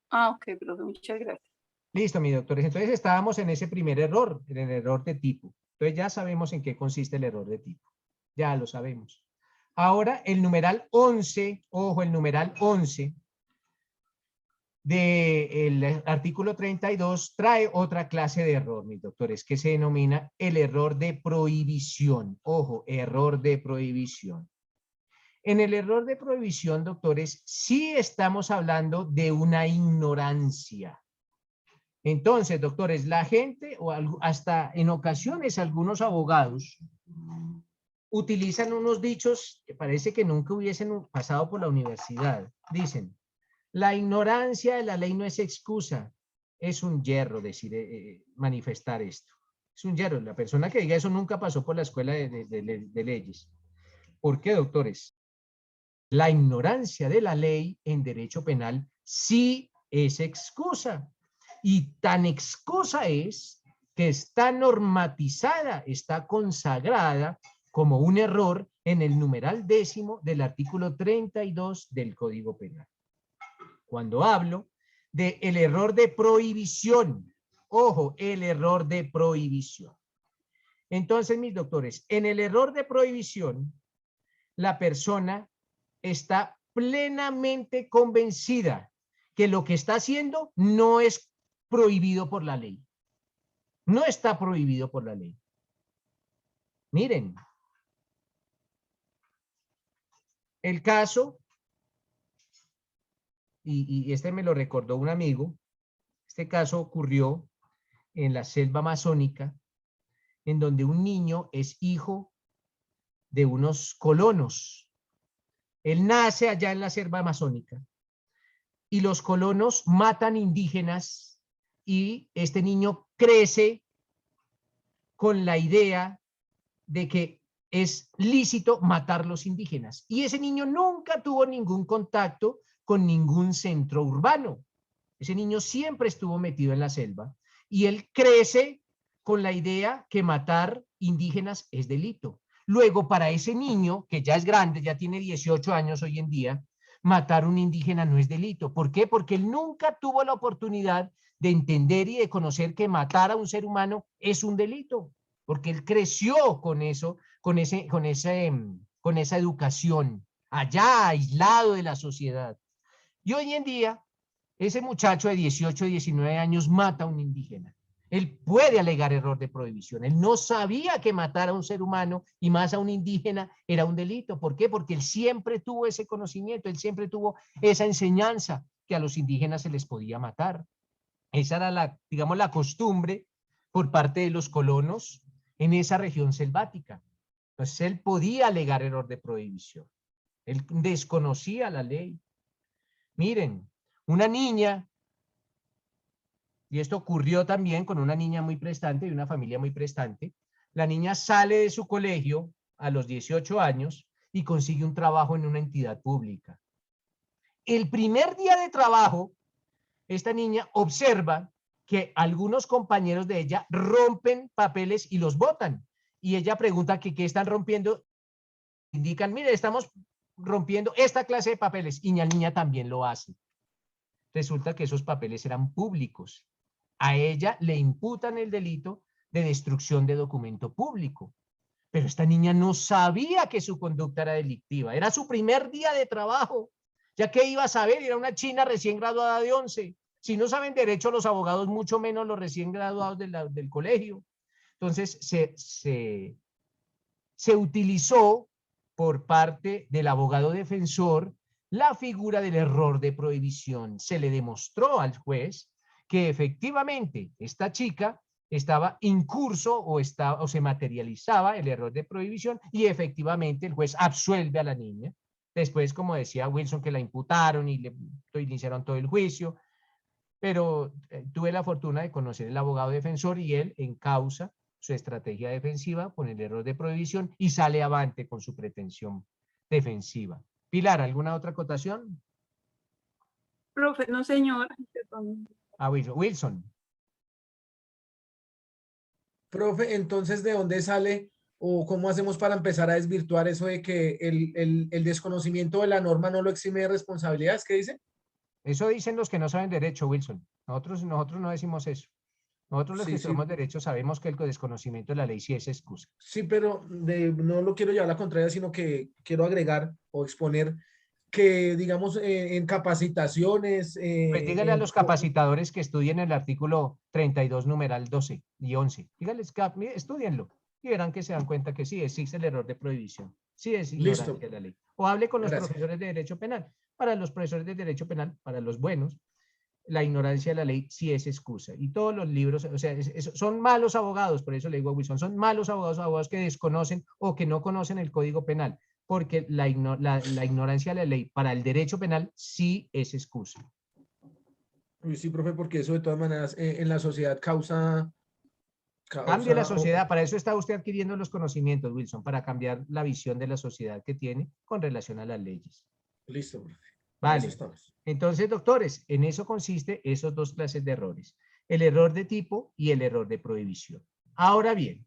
Ah, ok, profe, muchas gracias. Listo, mis doctores, entonces estábamos en ese primer error, en el error de tipo, entonces ya sabemos en qué consiste el error de tipo, ya lo sabemos. Ahora el numeral 11, ojo, el numeral 11, del artículo 32 trae otra clase de error, mis doctores, que se denomina el error de prohibición. Ojo, error de prohibición. En el error de prohibición, doctores, sí estamos hablando de una ignorancia. Entonces, doctores, la gente, o hasta en ocasiones algunos abogados, utilizan unos dichos que parece que nunca hubiesen pasado por la universidad. Dicen: la ignorancia de la ley no es excusa. Es un yerro decir, manifestar esto. Es un yerro. La persona que diga eso nunca pasó por la escuela de leyes. ¿Por qué, doctores? La ignorancia de la ley en derecho penal sí es excusa. Y tan excusa es que está normatizada, está consagrada como un error en el numeral 10 del artículo 32 del Código Penal. Cuando hablo de el error de prohibición, ojo, el error de prohibición. Entonces, mis doctores, en el error de prohibición, la persona está plenamente convencida que lo que está haciendo no es prohibido por la ley. No está prohibido por la ley. Miren, el caso, y este me lo recordó un amigo, este caso ocurrió en la selva amazónica, en donde un niño es hijo de unos colonos. Él nace allá en la selva amazónica y los colonos matan indígenas y este niño crece con la idea de que es lícito matar los indígenas. Y ese niño nunca tuvo ningún contacto con ningún centro urbano. Ese niño siempre estuvo metido en la selva y él crece con la idea que matar indígenas es delito. Luego, para ese niño, que ya es grande, ya tiene 18 años hoy en día, matar a un indígena no es delito. ¿Por qué? Porque él nunca tuvo la oportunidad de entender y de conocer que matar a un ser humano es un delito. Porque él creció con eso, con esa educación, allá aislado de la sociedad. Y hoy en día, ese muchacho de 18, 19 años mata a un indígena. Él puede alegar error de prohibición. Él no sabía que matar a un ser humano y más a un indígena era un delito. ¿Por qué? Porque él siempre tuvo ese conocimiento, él siempre tuvo esa enseñanza que a los indígenas se les podía matar. Esa era digamos, la costumbre por parte de los colonos en esa región selvática. Entonces él podía alegar error de prohibición. Él desconocía la ley. Miren, una niña, y esto ocurrió también con una niña muy prestante, de una familia muy prestante, la niña sale de su colegio a los 18 años y consigue un trabajo en una entidad pública. El primer día de trabajo, esta niña observa que algunos compañeros de ella rompen papeles y los botan. Y ella pregunta que qué están rompiendo. Indican, mire, estamos rompiendo esta clase de papeles y la niña también lo hace. Resulta que esos papeles eran públicos. A ella le imputan el delito de destrucción de documento público. Pero esta niña no sabía que su conducta era delictiva. Era su primer día de trabajo. ¿Ya qué iba a saber? Era una china recién graduada de 11. Si no saben derecho los abogados, mucho menos los recién graduados del colegio. Entonces, se utilizó por parte del abogado defensor la figura del error de prohibición. Se le demostró al juez que efectivamente esta chica estaba incurso o se materializaba el error de prohibición y efectivamente el juez absuelve a la niña. Después, como decía Wilson, que la imputaron y le iniciaron todo el juicio, pero tuve la fortuna de conocer el abogado defensor y él encausa su estrategia defensiva con el error de prohibición y sale avante con su pretensión defensiva. Pilar, ¿alguna otra acotación? Profe, no señor. Perdón. Ah, Wilson. Profe, entonces, ¿de dónde sale o cómo hacemos para empezar a desvirtuar eso de que el desconocimiento de la norma no lo exime de responsabilidades? ¿Qué dice? Eso dicen los que no saben derecho, Wilson. Nosotros no decimos eso. Nosotros los Sí, que sí. sabemos derecho sabemos que el desconocimiento de la ley sí es excusa. Sí, pero no lo quiero llevar a la contraria, sino que quiero agregar o exponer que, digamos, en capacitaciones... Pues dígale a los capacitadores que estudien el artículo 32, numeral 12 y 11. Dígales que estudienlo y verán que se dan cuenta que sí existe el error de prohibición. Sí es ignorancia Listo. de la ley. O hable con los Gracias. profesores de derecho penal. Para los profesores de derecho penal, para los buenos, la ignorancia de la ley sí es excusa. Y todos los libros, o sea, son malos abogados, por eso le digo a Wilson, son malos abogados que desconocen o que no conocen el Código Penal, porque la ignorancia de la ley para el derecho penal sí es excusa. Uy, sí, profe, porque eso de todas maneras en la sociedad causa... Cambie la sociedad, para eso está usted adquiriendo los conocimientos, Wilson, para cambiar la visión de la sociedad que tiene con relación a las leyes. Listo, profe. Vale. Eso estamos. Entonces, doctores, en eso consiste esos dos clases de errores. El error de tipo y el error de prohibición. Ahora bien,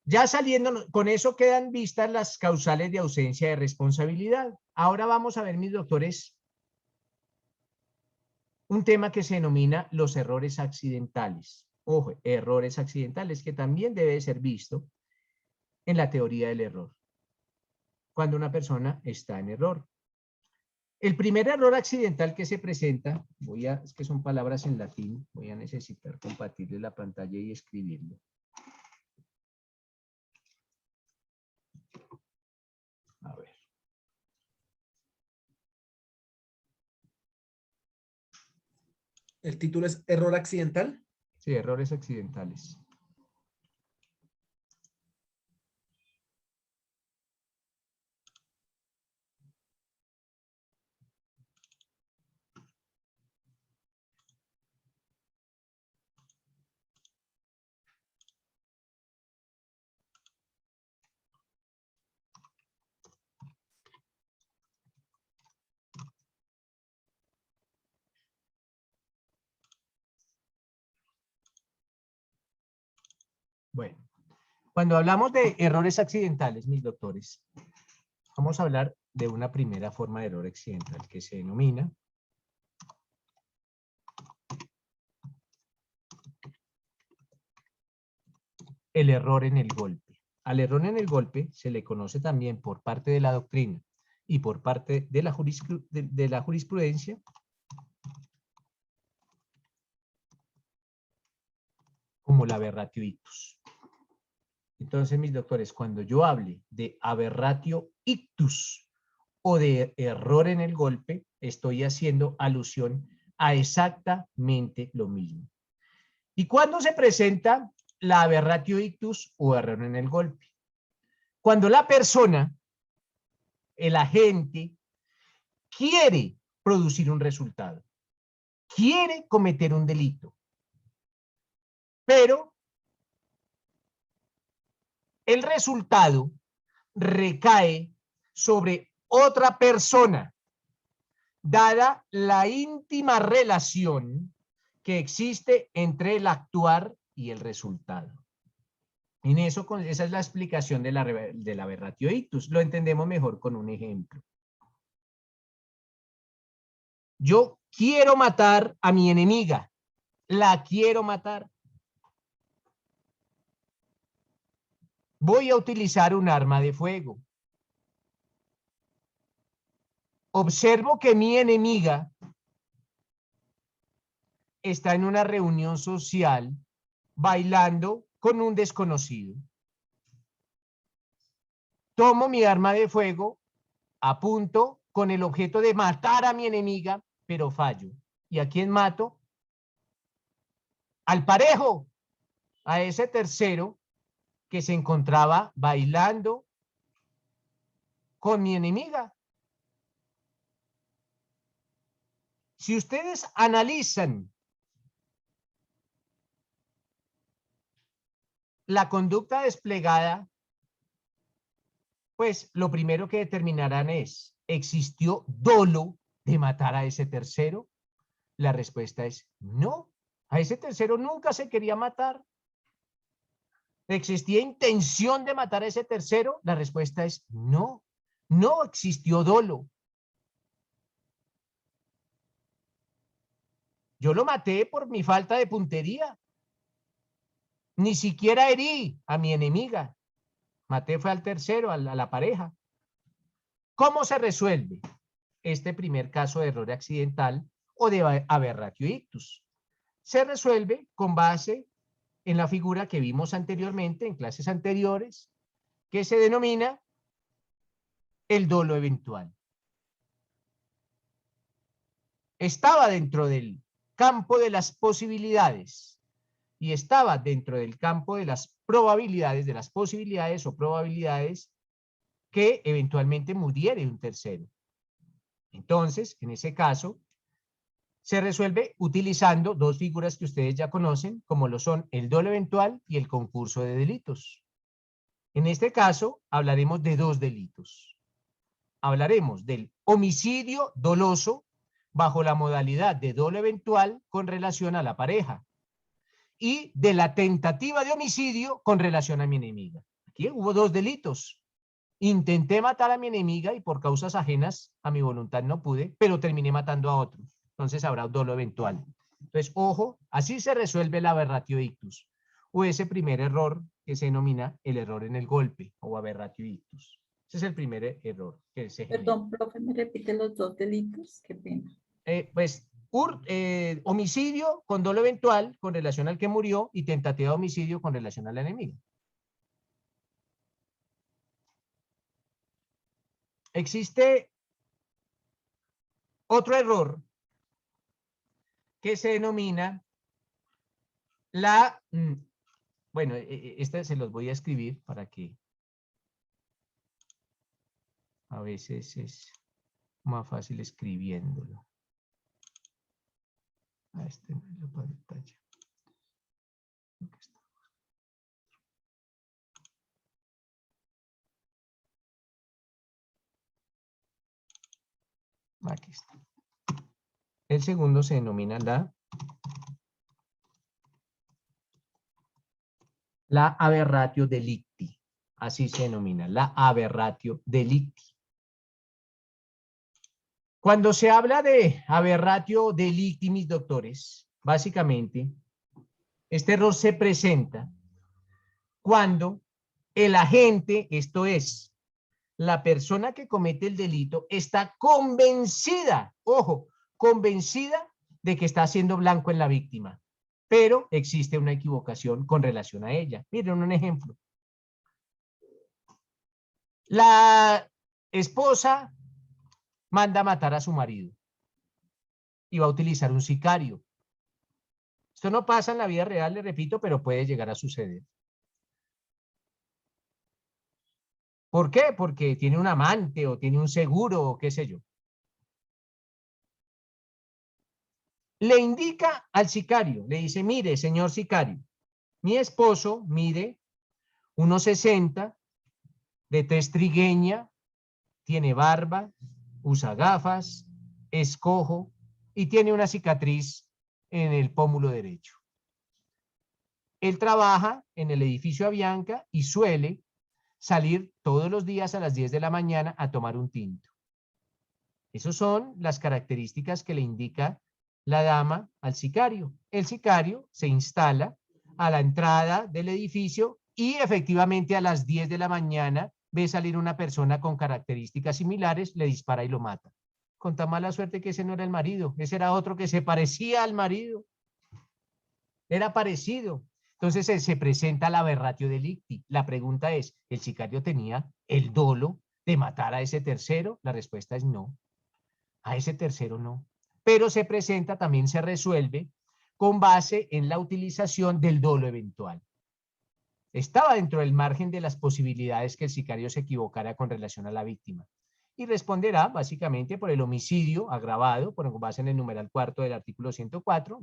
ya saliendo, con eso quedan vistas las causales de ausencia de responsabilidad. Ahora vamos a ver, mis doctores, un tema que se denomina los errores accidentales. Ojo, errores accidentales que también debe ser visto en la teoría del error. Cuando una persona está en error. El primer error accidental que se presenta, es que son palabras en latín, voy a necesitar compartirle la pantalla y escribirlo. A ver. ¿El título es error accidental? Sí, errores accidentales. Bueno, cuando hablamos de errores accidentales, mis doctores, vamos a hablar de una primera forma de error accidental que se denomina el error en el golpe. Al error en el golpe se le conoce también por parte de la doctrina y por parte de la jurisprudencia como la aberratio ictus. Entonces, mis doctores, cuando yo hable de aberratio ictus o de error en el golpe, estoy haciendo alusión a exactamente lo mismo. ¿Y cuándo se presenta la aberratio ictus o error en el golpe? Cuando la persona, el agente, quiere producir un resultado, quiere cometer un delito, pero el resultado recae sobre otra persona, dada la íntima relación que existe entre el actuar y el resultado. Esa es la explicación de la aberratio ictus. Lo entendemos mejor con un ejemplo. Yo quiero matar a mi enemiga. La quiero matar. Voy a utilizar un arma de fuego. Observo que mi enemiga está en una reunión social bailando con un desconocido. Tomo mi arma de fuego, apunto con el objeto de matar a mi enemiga, pero fallo. ¿Y a quién mato? Al parejo, a ese tercero que se encontraba bailando con mi enemiga. Si ustedes analizan la conducta desplegada, pues lo primero que determinarán es, ¿existió dolo de matar a ese tercero? La respuesta es no. A ese tercero nunca se quería matar. ¿Existía intención de matar a ese tercero? La respuesta es no. No existió dolo. Yo lo maté por mi falta de puntería. Ni siquiera herí a mi enemiga. Maté fue al tercero, a la pareja. ¿Cómo se resuelve este primer caso de error accidental o de aberratio ictus? Se resuelve con base en la figura que vimos anteriormente, en clases anteriores, que se denomina el dolo eventual. Estaba dentro del campo de las posibilidades y estaba dentro del campo de las probabilidades, de las posibilidades o probabilidades que eventualmente muriere un tercero. Entonces, en ese caso, se resuelve utilizando dos figuras que ustedes ya conocen, como lo son el dolo eventual y el concurso de delitos. En este caso, hablaremos de dos delitos. Hablaremos del homicidio doloso bajo la modalidad de dolo eventual con relación a la pareja y de la tentativa de homicidio con relación a mi enemiga. Aquí hubo dos delitos. Intenté matar a mi enemiga y por causas ajenas a mi voluntad no pude, pero terminé matando a otro. Entonces habrá un dolo eventual. Entonces, ojo, así se resuelve la aberratio ictus o ese primer error que se denomina el error en el golpe o aberratio ictus. Ese es el primer error que se genera. Perdón, profe, ¿me repite los dos delitos? Qué pena. Homicidio con dolo eventual con relación al que murió y tentativa de homicidio con relación a la enemiga. Existe otro error que se denomina bueno, este se los voy a escribir para que a veces es más fácil escribiéndolo. A este no lo pantalla. Aquí está. El segundo se denomina la aberratio delicti. Así se denomina, la aberratio delicti. Cuando se habla de aberratio delicti, mis doctores, básicamente, este error se presenta cuando el agente, esto es, la persona que comete el delito, está convencida, ojo, convencida de que está haciendo blanco en la víctima, pero existe una equivocación con relación a ella. Miren un ejemplo. La esposa manda a matar a su marido y va a utilizar un sicario. Esto no pasa en la vida real, le repito, pero puede llegar a suceder. ¿Por qué? Porque tiene un amante o tiene un seguro o qué sé yo. Le indica al sicario, le dice, mire, señor sicario, mi esposo mide 1,60, de tez trigueña, tiene barba, usa gafas, es cojo y tiene una cicatriz en el pómulo derecho. Él trabaja en el edificio Avianca y suele salir todos los días a las 10 de la mañana a tomar un tinto. Esas son las características que le indica la dama al sicario. El sicario se instala a la entrada del edificio y efectivamente a las 10 de la mañana ve salir una persona con características similares, le dispara y lo mata. Con tan mala suerte que ese no era el marido, ese era otro que se parecía al marido. Era parecido. Entonces se presenta la aberratio delicti. La pregunta es, ¿el sicario tenía el dolo de matar a ese tercero? La respuesta es no. A ese tercero no. Pero se presenta, también se resuelve con base en la utilización del dolo eventual. Estaba dentro del margen de las posibilidades que el sicario se equivocara con relación a la víctima. Y responderá básicamente por el homicidio agravado, con base en el numeral 4 del artículo 104,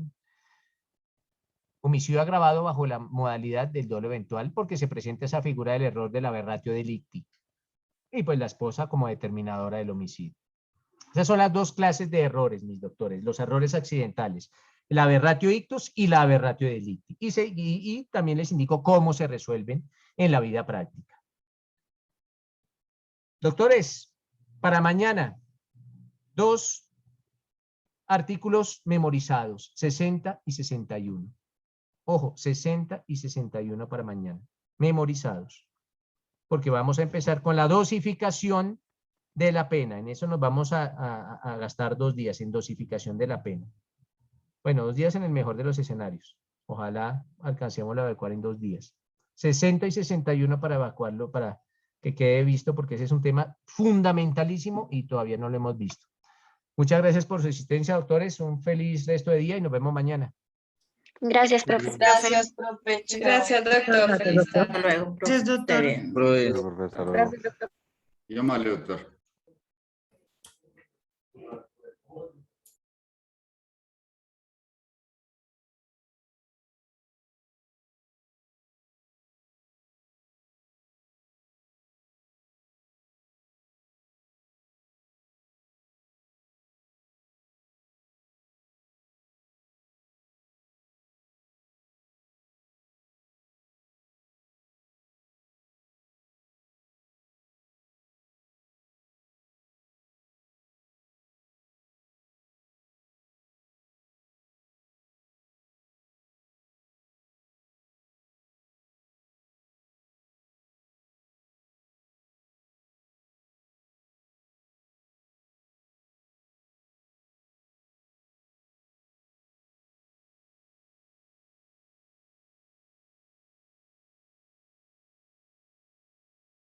homicidio agravado bajo la modalidad del dolo eventual, porque se presenta esa figura del error de la aberratio delicti. Y pues la esposa como determinadora del homicidio. Esas son las dos clases de errores, mis doctores, los errores accidentales, la aberratio ictus y la aberratio delicti. Y también les indico cómo se resuelven en la vida práctica. Doctores, para mañana, 2 artículos memorizados, 60 y 61. Ojo, 60 y 61 para mañana, memorizados. Porque vamos a empezar con la dosificación de la pena. En eso nos vamos a gastar 2 días, en dosificación de la pena. Bueno, 2 días en el mejor de los escenarios. Ojalá alcancemos a evacuar en 2 días. 60 y 61 para evacuarlo, para que quede visto, porque ese es un tema fundamentalísimo y todavía no lo hemos visto. Muchas gracias por su asistencia, doctores. Un feliz resto de día y nos vemos mañana. Gracias, profe. Gracias, profe. Gracias, doctor. Feliz tarde. Hasta luego, profe. Gracias, doctor. Gracias, doctor. Gracias, doctor. Llámale, doctor.